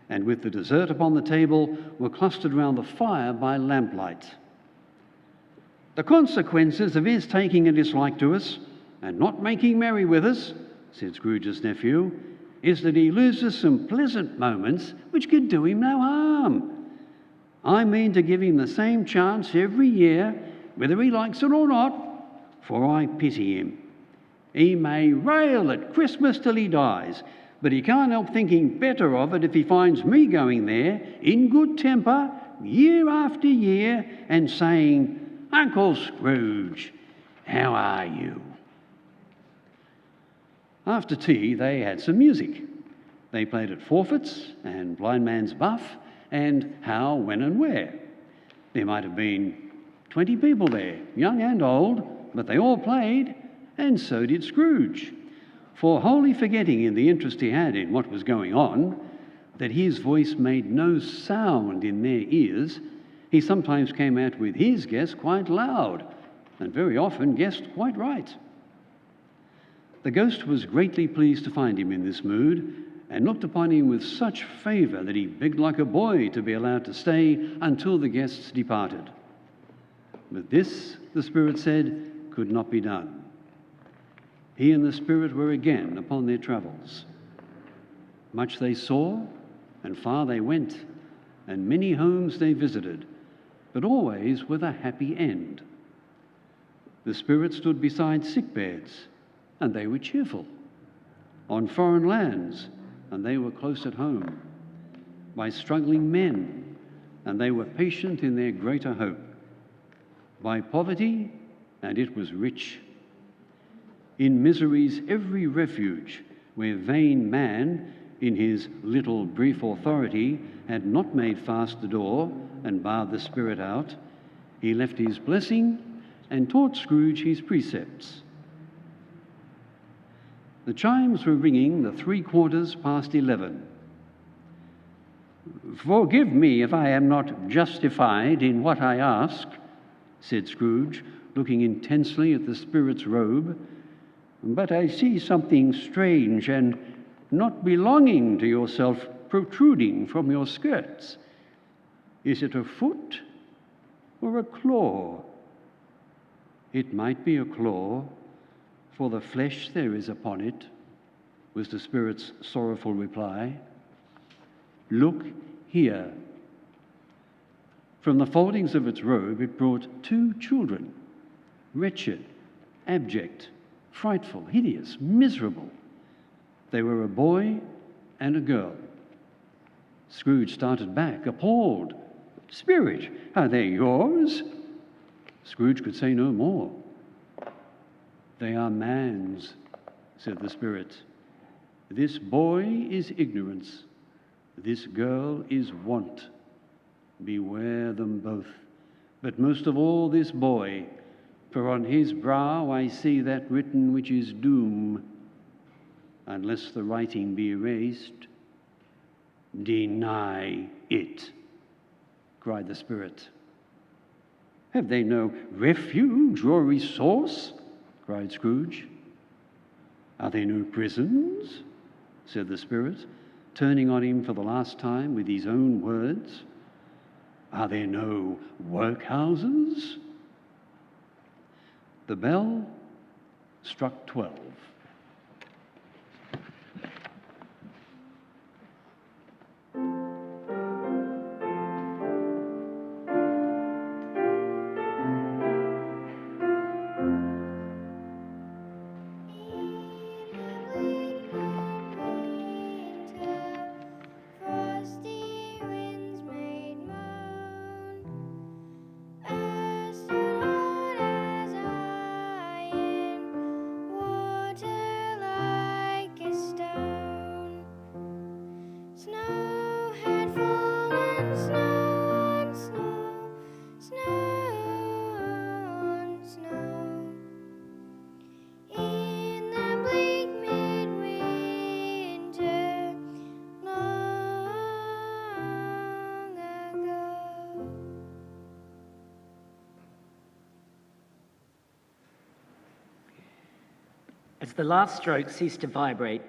and with the dessert upon the table were clustered round the fire by lamplight. The consequences of his taking a dislike to us and not making merry with us, said Scrooge's nephew, is that he loses some pleasant moments which could do him no harm. I mean to give him the same chance every year, whether he likes it or not, for I pity him. He may rail at Christmas till he dies, but he can't help thinking better of it if he finds me going there in good temper year after year and saying, Uncle Scrooge, how are you? After tea, they had some music. They played at forfeits and blind man's buff and how, when and where. There might have been 20 people there, young and old, but they all played, and so did Scrooge. For wholly forgetting in the interest he had in what was going on, that his voice made no sound in their ears, he sometimes came out with his guess quite loud, and very often guessed quite right. The ghost was greatly pleased to find him in this mood, and looked upon him with such favour that he begged like a boy to be allowed to stay until the guests departed. But this, the spirit said, could not be done. He and the spirit were again upon their travels. Much they saw, and far they went, and many homes they visited, but always with a happy end. The spirit stood beside sick beds, and they were cheerful. On foreign lands, and they were close at home. By struggling men, and they were patient in their greater hope. By poverty, and it was rich. In misery's every refuge, where vain man, in his little brief authority, had not made fast the door and barred the spirit out, he left his blessing and taught Scrooge his precepts. The chimes were ringing the 11:15. Forgive me if I am not justified in what I ask, said Scrooge, looking intensely at the spirit's robe, but I see something strange and not belonging to yourself protruding from your skirts. Is it a foot or a claw? It might be a claw, for the flesh there is upon it, was the spirit's sorrowful reply. Look here. From the foldings of its robe it brought 2 children, wretched, abject, frightful, hideous, miserable. They were a boy and a girl. Scrooge started back, appalled. Spirit, are they yours? Scrooge could say no more. They are man's, said the spirit. This boy is ignorance. This girl is want. Beware them both. But most of all this boy, for on his brow I see that written which is doom, unless the writing be erased. Deny it, cried the spirit. Have they no refuge or resource? Cried Scrooge. Are there no prisons? Said the spirit, turning on him for the last time with his own words. Are there no workhouses? The bell struck 12. As the last stroke ceased to vibrate,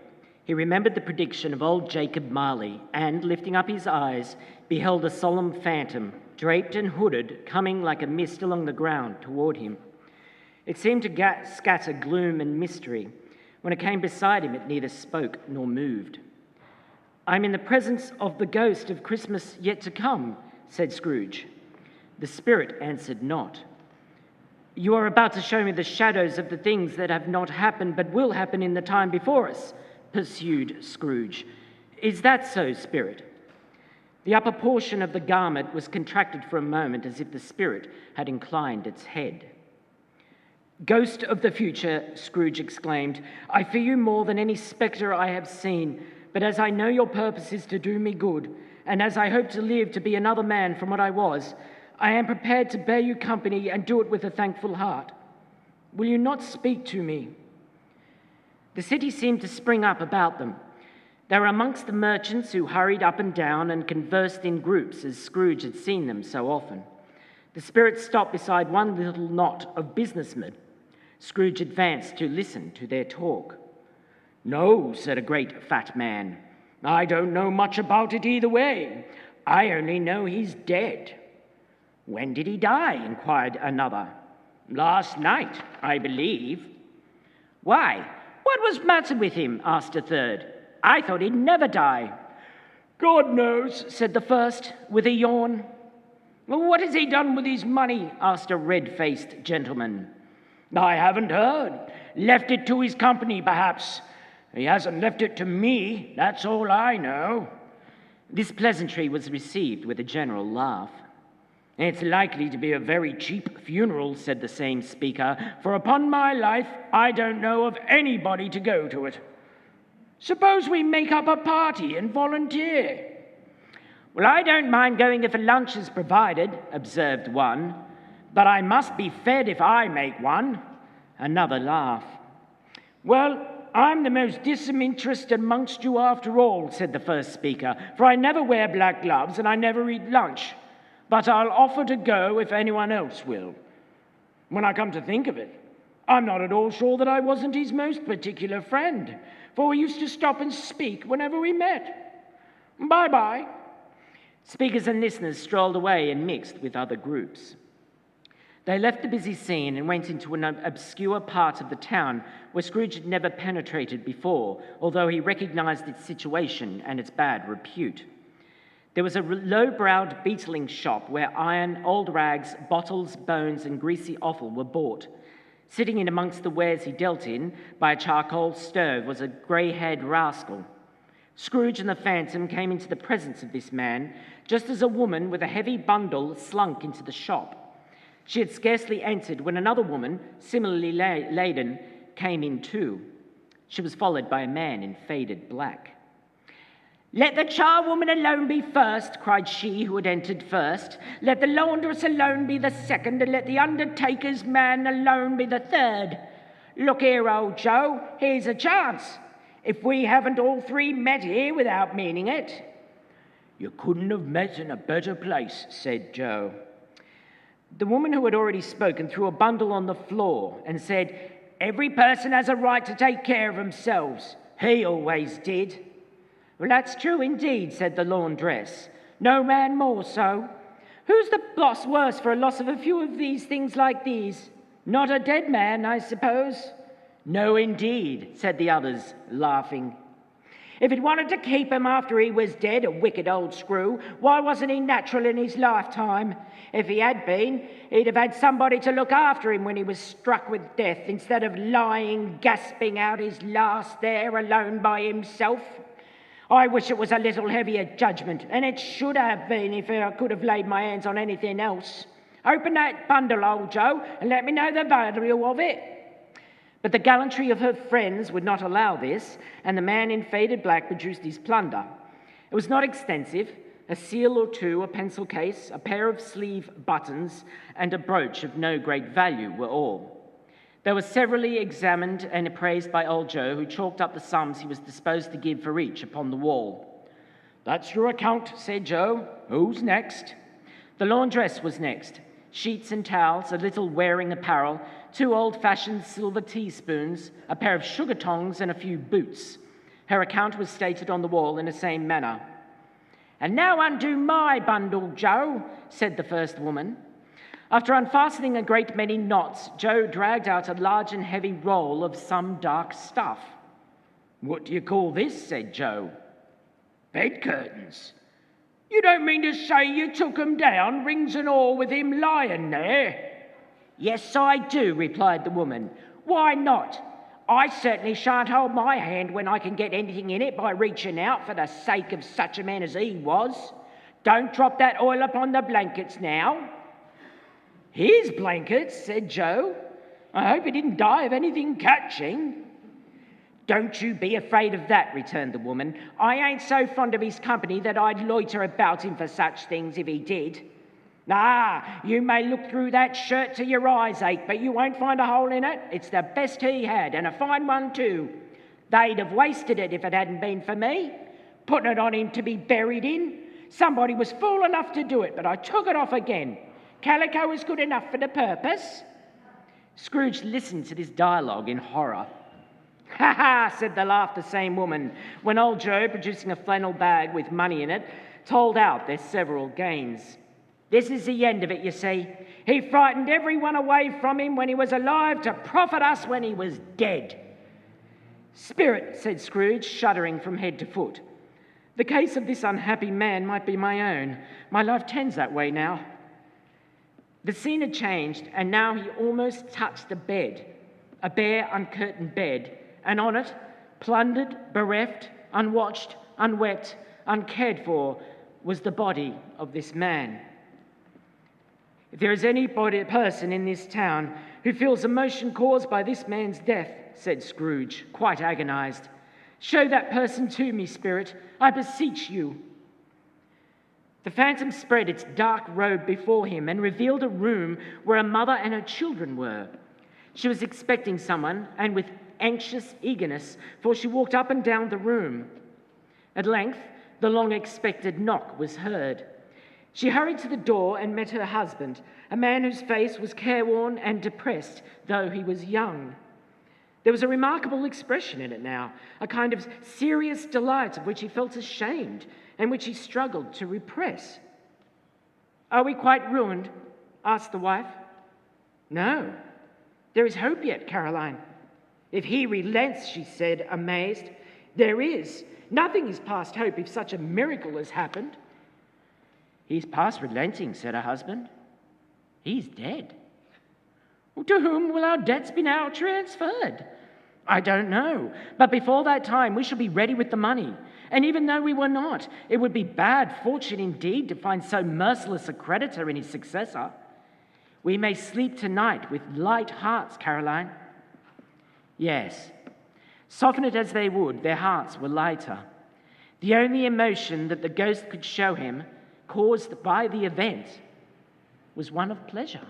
he remembered the prediction of old Jacob Marley and, lifting up his eyes, beheld a solemn phantom, draped and hooded, coming like a mist along the ground toward him. It seemed to scatter gloom and mystery. When it came beside him, it neither spoke nor moved. "I'm in the presence of the ghost of Christmas yet to come," said Scrooge. The spirit answered not. "You are about to show me the shadows of the things that have not happened but will happen in the time before us," pursued Scrooge. "Is that so, spirit?" The upper portion of the garment was contracted for a moment as if the spirit had inclined its head. "Ghost of the future," Scrooge exclaimed, "I fear you more than any spectre I have seen, but as I know your purpose is to do me good, and as I hope to live to be another man from what I was, I am prepared to bear you company and do it with a thankful heart. Will you not speak to me?" The city seemed to spring up about them. They were amongst the merchants who hurried up and down and conversed in groups as Scrooge had seen them so often. The spirit stopped beside one little knot of businessmen. Scrooge advanced to listen to their talk. "No," said a great fat man. "I don't know much about it either way. I only know he's dead." "When did he die?" inquired another. "Last night, I believe." "Why, what was the matter with him?" asked a third. "I thought he'd never die." "God knows," said the first, with a yawn. "Well, what has he done with his money?" asked a red-faced gentleman. "I haven't heard. Left it to his company, perhaps. He hasn't left it to me, that's all I know." This pleasantry was received with a general laugh. "It's likely to be a very cheap funeral," said the same speaker, "for upon my life I don't know of anybody to go to it. Suppose we make up a party and volunteer?" "Well, I don't mind going if a lunch is provided," observed one. "But I must be fed if I make one." Another laugh. "Well, I'm the most disinterested amongst you after all," said the first speaker, "for I never wear black gloves and I never eat lunch. But I'll offer to go if anyone else will. When I come to think of it, I'm not at all sure that I wasn't his most particular friend, for we used to stop and speak whenever we met. Bye-bye." Speakers and listeners strolled away and mixed with other groups. They left the busy scene and went into an obscure part of the town where Scrooge had never penetrated before, although he recognised its situation and its bad repute. There was a low-browed beetling shop where iron, old rags, bottles, bones, and greasy offal were bought. Sitting in amongst the wares he dealt in, by a charcoal stove, was a grey-haired rascal. Scrooge and the Phantom came into the presence of this man, just as a woman with a heavy bundle slunk into the shop. She had scarcely entered when another woman, similarly laden, came in too. She was followed by a man in faded black. "Let the charwoman alone be first," cried she who had entered first. "Let the laundress alone be the second, and let the undertaker's man alone be the third. Look here, old Joe, here's a chance. If we haven't all three met here without meaning it." "You couldn't have met in a better place," said Joe. The woman who had already spoken threw a bundle on the floor and said, "Every person has a right to take care of themselves. He always did." "Well, that's true indeed," said the laundress. "No man more so. Who's the boss worse for a loss of a few of these things like these? Not a dead man, I suppose?" "No, indeed," said the others, laughing. "If it wanted to keep him after he was dead, a wicked old screw, why wasn't he natural in his lifetime? If he had been, he'd have had somebody to look after him when he was struck with death, instead of lying, gasping out his last there alone by himself. I wish it was a little heavier judgment, and it should have been if I could have laid my hands on anything else. Open that bundle, old Joe, and let me know the value of it." But the gallantry of her friends would not allow this, and the man in faded black produced his plunder. It was not extensive. A seal or two, a pencil case, a pair of sleeve buttons, and a brooch of no great value were all. They were severally examined and appraised by old Joe, who chalked up the sums he was disposed to give for each upon the wall. "That's your account," said Joe. "Who's next?" The laundress was next. Sheets and towels, a little wearing apparel, 2 old-fashioned silver teaspoons, a pair of sugar tongs, and a few boots. Her account was stated on the wall in the same manner. "And now undo my bundle, Joe," said the first woman. After unfastening a great many knots, Joe dragged out a large and heavy roll of some dark stuff. "What do you call this?" said Joe. "Bed curtains." "You don't mean to say you took 'em down, rings and all, with him lying there?" "Yes, I do," replied the woman. "Why not? I certainly shan't hold my hand when I can get anything in it by reaching out for the sake of such a man as he was. Don't drop that oil upon the blankets now." "His blankets," said Joe. "I hope he didn't die of anything catching." "Don't you be afraid of that," returned the woman. "I ain't so fond of his company that I'd loiter about him for such things if he did. Ah, you may look through that shirt till your eyes ache, but you won't find a hole in it. It's the best he had, and a fine one too. They'd have wasted it if it hadn't been for me, putting it on him to be buried in. Somebody was fool enough to do it, but I took it off again. Calico was good enough for the purpose." Scrooge listened to this dialogue in horror. "Ha ha," said the same woman, when old Joe, producing a flannel bag with money in it, told out their several gains. "This is the end of it, you see. He frightened everyone away from him when he was alive to profit us when he was dead." "Spirit," said Scrooge, shuddering from head to foot. "The case of this unhappy man might be my own. My life tends that way now." The scene had changed, and now he almost touched the bed, a bare, uncurtained bed, and on it, plundered, bereft, unwatched, unwept, uncared for, was the body of this man. "If there is any person in this town who feels emotion caused by this man's death," said Scrooge, quite agonized, "show that person to me, Spirit, I beseech you." The phantom spread its dark robe before him and revealed a room where a mother and her children were. She was expecting someone, and with anxious eagerness, for she walked up and down the room. At length, the long-expected knock was heard. She hurried to the door and met her husband, a man whose face was careworn and depressed, though he was young. There was a remarkable expression in it now, a kind of serious delight of which he felt ashamed and which he struggled to repress. "Are we quite ruined?" asked the wife. "No, there is hope yet, Caroline." "If he relents," she said, amazed. "There is. Nothing is past hope if such a miracle has happened." "He's past relenting," said her husband. "He's dead." "To whom will our debts be now transferred?" "I don't know, but before that time we shall be ready with the money. And even though we were not, it would be bad fortune indeed to find so merciless a creditor in his successor. We may sleep tonight with light hearts, Caroline." Yes, soften it as they would, their hearts were lighter. The only emotion that the ghost could show him, caused by the event, was one of pleasure.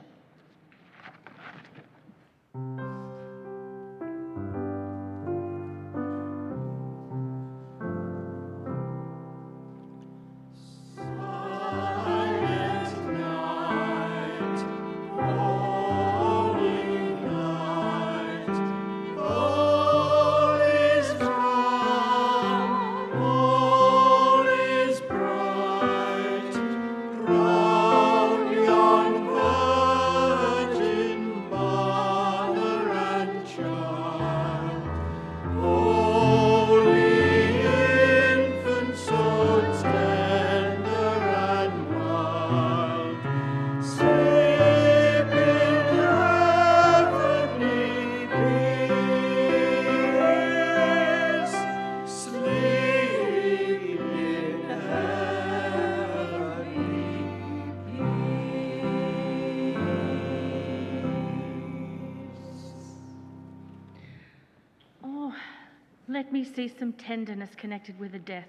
"Let me see some tenderness connected with a death,"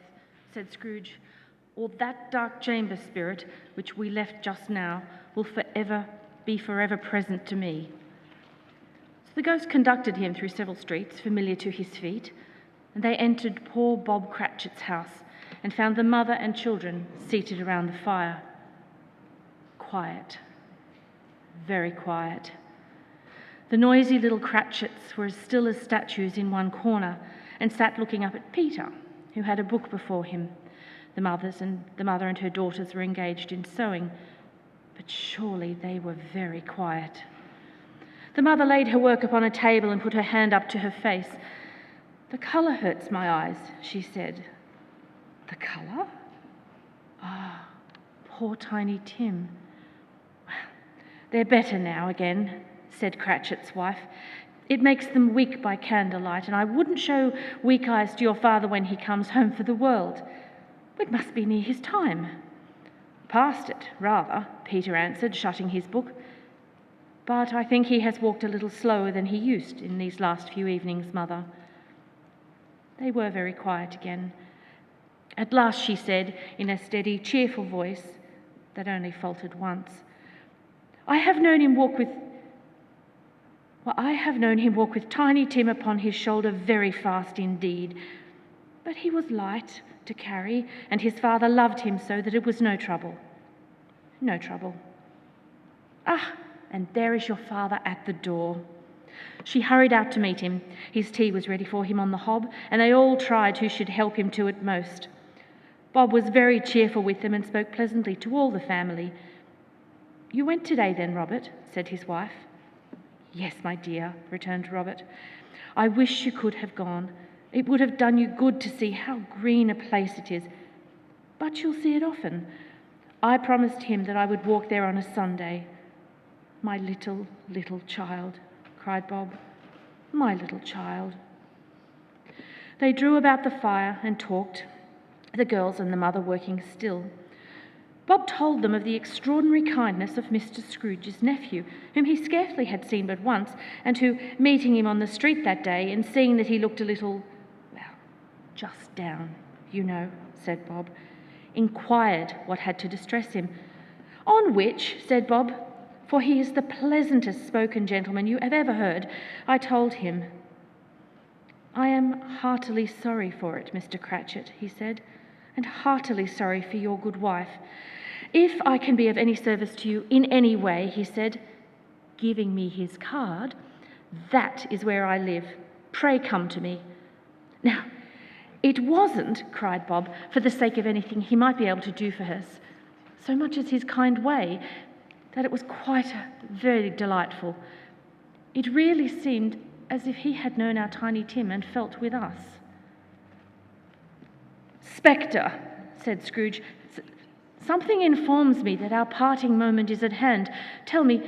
said Scrooge, "or that dark chamber, Spirit, which we left just now, will be forever present to me." So the ghost conducted him through several streets familiar to his feet, and they entered poor Bob Cratchit's house and found the mother and children seated around the fire. Quiet, very quiet. The noisy little Cratchits were as still as statues in one corner and sat looking up at Peter, who had a book before him. The mother and her daughters were engaged in sewing, but surely they were very quiet. The mother laid her work upon a table and put her hand up to her face. "The colour hurts my eyes," she said. "The colour? Ah, poor Tiny Tim." "They're better now again," said Cratchit's wife. "It makes them weak by candlelight, and I wouldn't show weak eyes to your father when he comes home for the world. It must be near his time." "Past it, rather," Peter answered, shutting his book. "But I think he has walked a little slower than he used in these last few evenings, Mother." They were very quiet again. At last she said, in a steady, cheerful voice that only faltered once, I have known him walk with Tiny Tim upon his shoulder very fast indeed, but he was light to carry, and his father loved him so that it was no trouble. No trouble. Ah, and there is your father at the door." She hurried out to meet him. His tea was ready for him on the hob, and they all tried who should help him to it most. Bob was very cheerful with them and spoke pleasantly to all the family. "You went today then, Robert?" said his wife. "Yes, my dear," returned Robert. "I wish you could have gone. It would have done you good to see how green a place it is. But you'll see it often. I promised him that I would walk there on a Sunday." "My little, little child," cried Bob. "My little child." They drew about the fire and talked, the girls and the mother working still. Bob told them of the extraordinary kindness of Mr. Scrooge's nephew, whom he scarcely had seen but once, and who, meeting him on the street that day and seeing that he looked a little, just down, you know, said Bob, inquired what had to distress him. "On which," said Bob, "for he is the pleasantest spoken gentleman you have ever heard, I told him." "I am heartily sorry for it, Mr. Cratchit," he said, "and heartily sorry for your good wife. If I can be of any service to you in any way," he said, giving me his card, "that is where I live. Pray come to me." Now, it wasn't, cried Bob, for the sake of anything he might be able to do for us, so much as his kind way, that it was quite very delightful. It really seemed as if he had known our Tiny Tim and felt with us. "Spectre," said Scrooge, "something informs me that our parting moment is at hand. Tell me,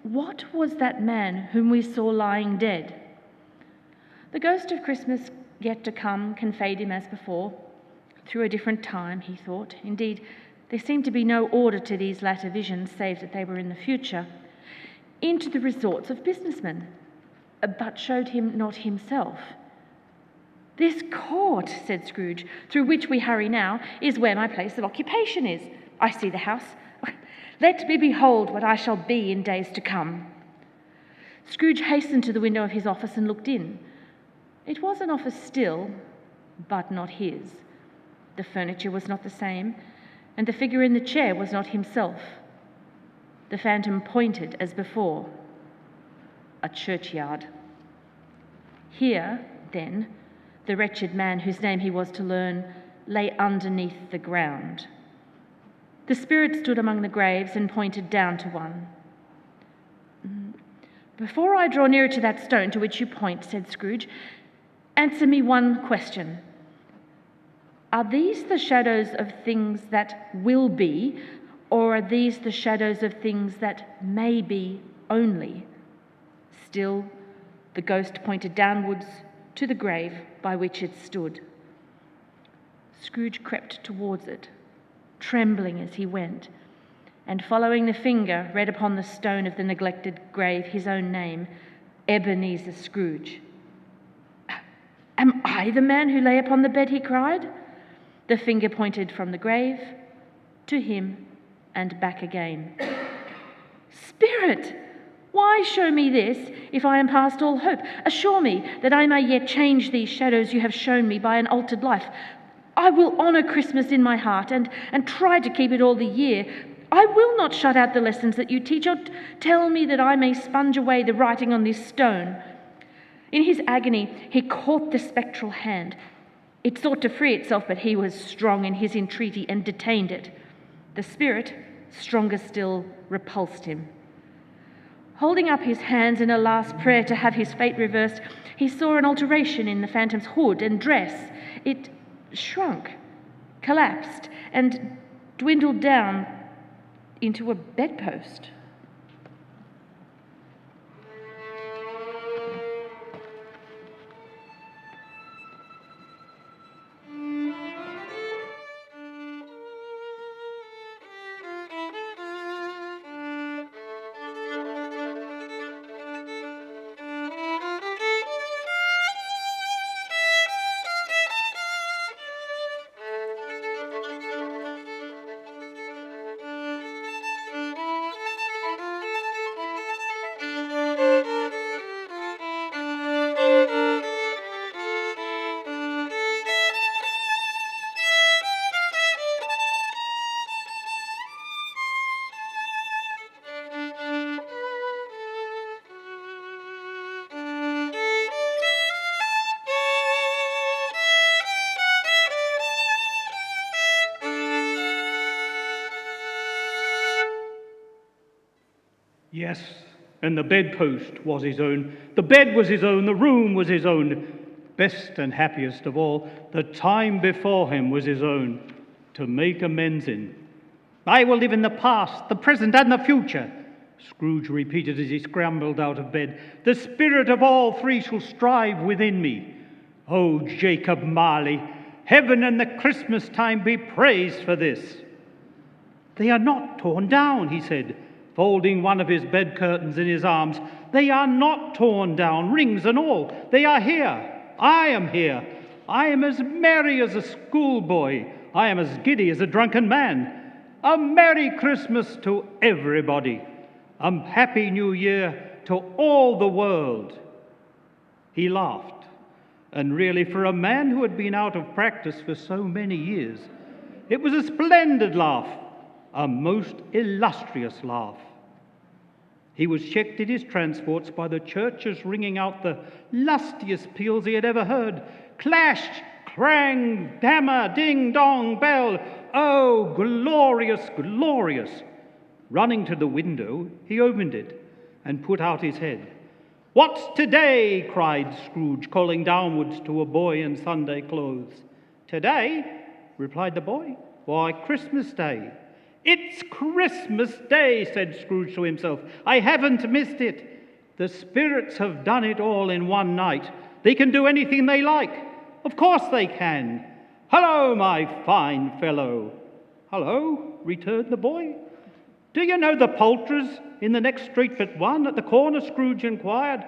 what was that man whom we saw lying dead?" The ghost of Christmas yet to come conveyed him as before, through a different time, he thought. Indeed, there seemed to be no order to these latter visions, save that they were in the future, into the resorts of businessmen, but showed him not himself. "This court," said Scrooge, "through which we hurry now, is where my place of occupation is. I see the house. Let me behold what I shall be in days to come." Scrooge hastened to the window of his office and looked in. It was an office still, but not his. The furniture was not the same, and the figure in the chair was not himself. The phantom pointed as before. A churchyard. Here, then, the wretched man whose name he was to learn lay underneath the ground. The spirit stood among the graves and pointed down to one. "Before I draw nearer to that stone to which you point," said Scrooge, "answer me one question. Are these the shadows of things that will be, or are these the shadows of things that may be only?" Still, the ghost pointed downwards to the grave by which it stood. Scrooge crept towards it, trembling as he went, and following the finger, read upon the stone of the neglected grave his own name, Ebenezer Scrooge. "Am I the man who lay upon the bed?" he cried. The finger pointed from the grave to him and back again. "Spirit, why show me this, if I am past all hope? Assure me that I may yet change these shadows you have shown me by an altered life. I will honour Christmas in my heart and try to keep it all the year. I will not shut out the lessons that you teach, or tell me that I may sponge away the writing on this stone. In his agony, he caught the spectral hand. It sought to free itself, but he was strong in his entreaty and detained it. The spirit, stronger still, repulsed him. Holding up his hands in a last prayer to have his fate reversed, he saw an alteration in the phantom's hood and dress. It shrunk, collapsed, and dwindled down into a bedpost. Yes, and the bedpost was his own. The bed was his own. The room was his own. Best and happiest of all, the time before him was his own, to make amends in. I will live in the past, the present, and the future, Scrooge repeated as he scrambled out of bed. The spirit of all three shall strive within me. Oh, Jacob Marley, heaven and the Christmas time be praised for this. They are not torn down, he said, folding one of his bed curtains in his arms. They are not torn down, rings and all. They are here. I am here. I am as merry as a schoolboy. I am as giddy as a drunken man. A Merry Christmas to everybody. A Happy New Year to all the world. He laughed, and really for a man who had been out of practice for so many years, it was a splendid laugh, a most illustrious laugh. He was checked in his transports by the churches ringing out the lustiest peals he had ever heard. Clash, clang, hammer, ding, dong, bell. Oh, glorious, glorious. Running to the window, he opened it and put out his head. What's today? Cried Scrooge, calling downwards to a boy in Sunday clothes. Today? Replied the boy. Why, Christmas Day. It's Christmas Day, said Scrooge to himself. I haven't missed it. The spirits have done it all in one night. They can do anything they like. Of course they can. Hello, my fine fellow. Hello, returned the boy. Do you know the Poulterers in the next street but one at the corner? Scrooge inquired.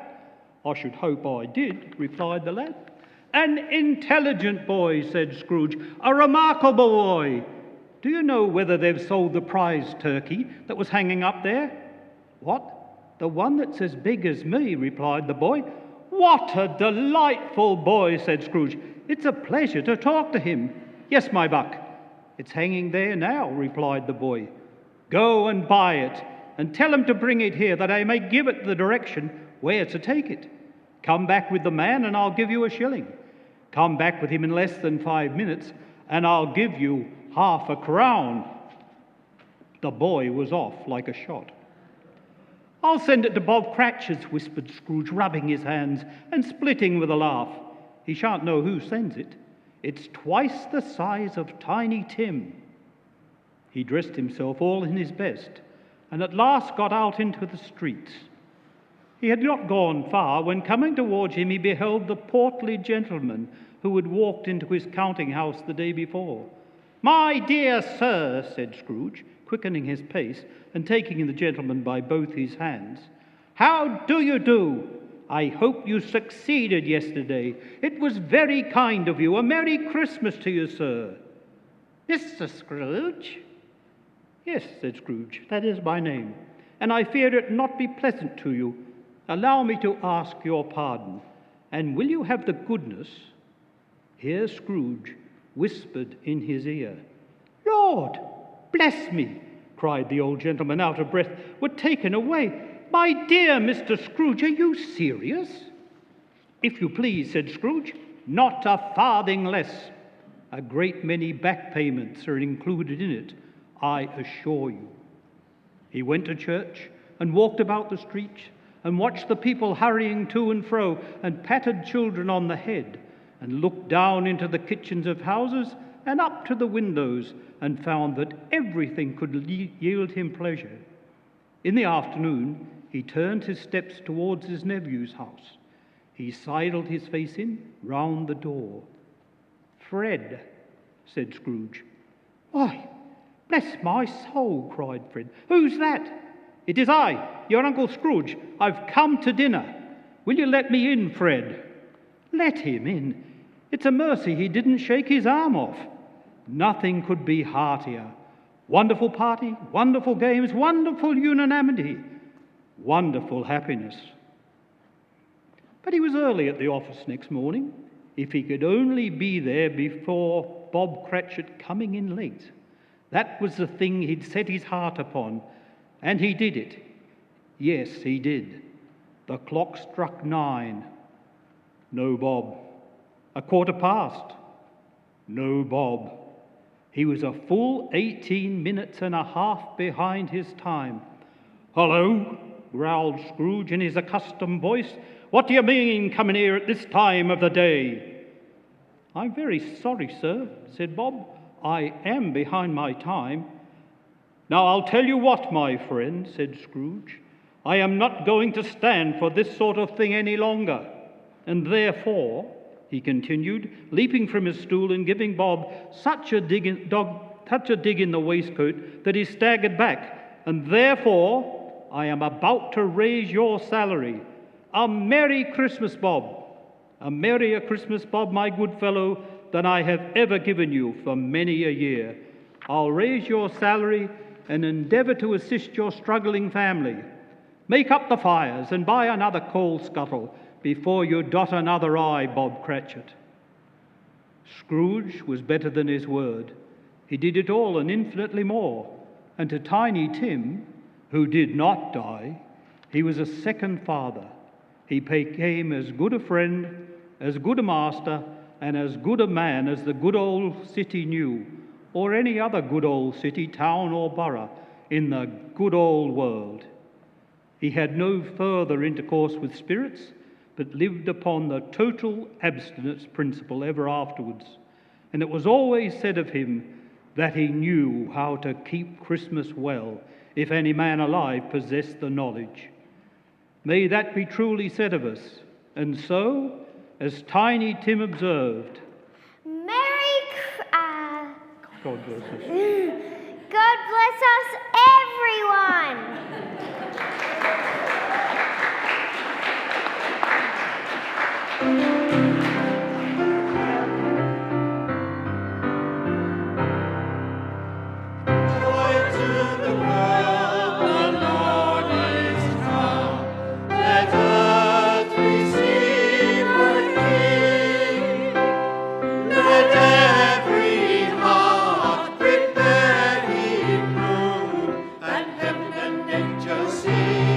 I should hope I did, replied the lad. An intelligent boy, said Scrooge. A remarkable boy. Do you know whether they've sold the prize turkey that was hanging up there? What? The one that's as big as me, replied the boy. What a delightful boy, said Scrooge. It's a pleasure to talk to him. Yes, my buck. It's hanging there now, replied the boy. Go and buy it, and tell him to bring it here, that I may give it the direction where to take it. Come back with the man, and I'll give you a shilling. Come back with him in less than 5 minutes, and I'll give you half a crown. The boy was off like a shot. I'll send it to Bob Cratchit's, whispered Scrooge, rubbing his hands and splitting with a laugh. He shan't know who sends it. It's twice the size of Tiny Tim. He dressed himself all in his best, and at last got out into the streets. He had not gone far when, coming towards him, he beheld the portly gentleman who had walked into his counting-house the day before. My dear sir, said Scrooge, quickening his pace and taking the gentleman by both his hands, how do you do? I hope you succeeded yesterday. It was very kind of you. A Merry Christmas to you, sir. Mr. Scrooge? Yes, said Scrooge, that is my name, and I fear it not be pleasant to you. Allow me to ask your pardon, and will you have the goodness— Here Scrooge whispered in his ear, Lord, bless me, cried the old gentleman, out of breath, "were taken away. My dear Mr. Scrooge, are you serious?" "If you please," said Scrooge, "not a farthing less. A great many back payments are included in it, I assure you." He went to church and walked about the streets and watched the people hurrying to and fro and patted children on the head and looked down into the kitchens of houses and up to the windows and found that everything could yield him pleasure. In the afternoon, he turned his steps towards his nephew's house. He sidled his face in, round the door. "Fred," said Scrooge. "Why, bless my soul," cried Fred. "Who's that?" "It is I, your Uncle Scrooge. I've come to dinner. Will you let me in, Fred?" "Let him in? It's a mercy he didn't shake his arm off." Nothing could be heartier. Wonderful party, wonderful games, wonderful unanimity, wonderful happiness. But he was early at the office next morning. If he could only be there before Bob Cratchit coming in late. That was the thing he'd set his heart upon, and he did it. Yes, he did. The clock struck 9. No Bob. 1:15. No Bob. He was a full 18 minutes and a half behind his time. "Hello," growled Scrooge in his accustomed voice. "What do you mean coming here at this time of the day?" "I'm very sorry, sir," said Bob. "I am behind my time." "Now, I'll tell you what, my friend," said Scrooge. "I am not going to stand for this sort of thing any longer. And therefore," he continued, leaping from his stool and giving Bob such a dig in the waistcoat that he staggered back, "and therefore I am about to raise your salary. A Merry Christmas, Bob. A merrier Christmas, Bob, my good fellow, than I have ever given you for many a year. I'll raise your salary and endeavour to assist your struggling family. Make up the fires and buy another coal scuttle before you dot another I, Bob Cratchit." Scrooge was better than his word. He did it all and infinitely more. And to Tiny Tim, who did not die, he was a second father. He became as good a friend, as good a master, and as good a man as the good old city knew, or any other good old city, town, or borough in the good old world. He had no further intercourse with spirits, but lived upon the total abstinence principle ever afterwards. And it was always said of him that he knew how to keep Christmas well, if any man alive possessed the knowledge. May that be truly said of us. And so, as Tiny Tim observed, God bless us. God bless us, everyone. Just see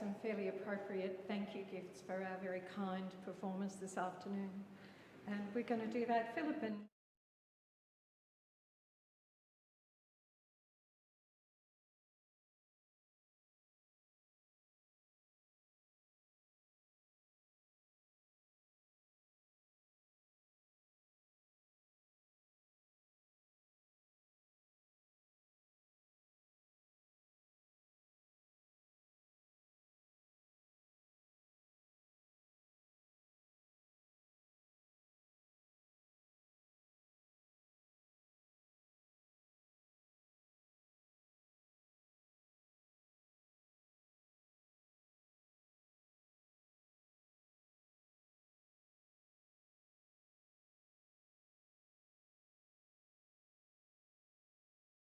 some fairly appropriate thank you gifts for our very kind performers this afternoon. And we're going to do that. Philip and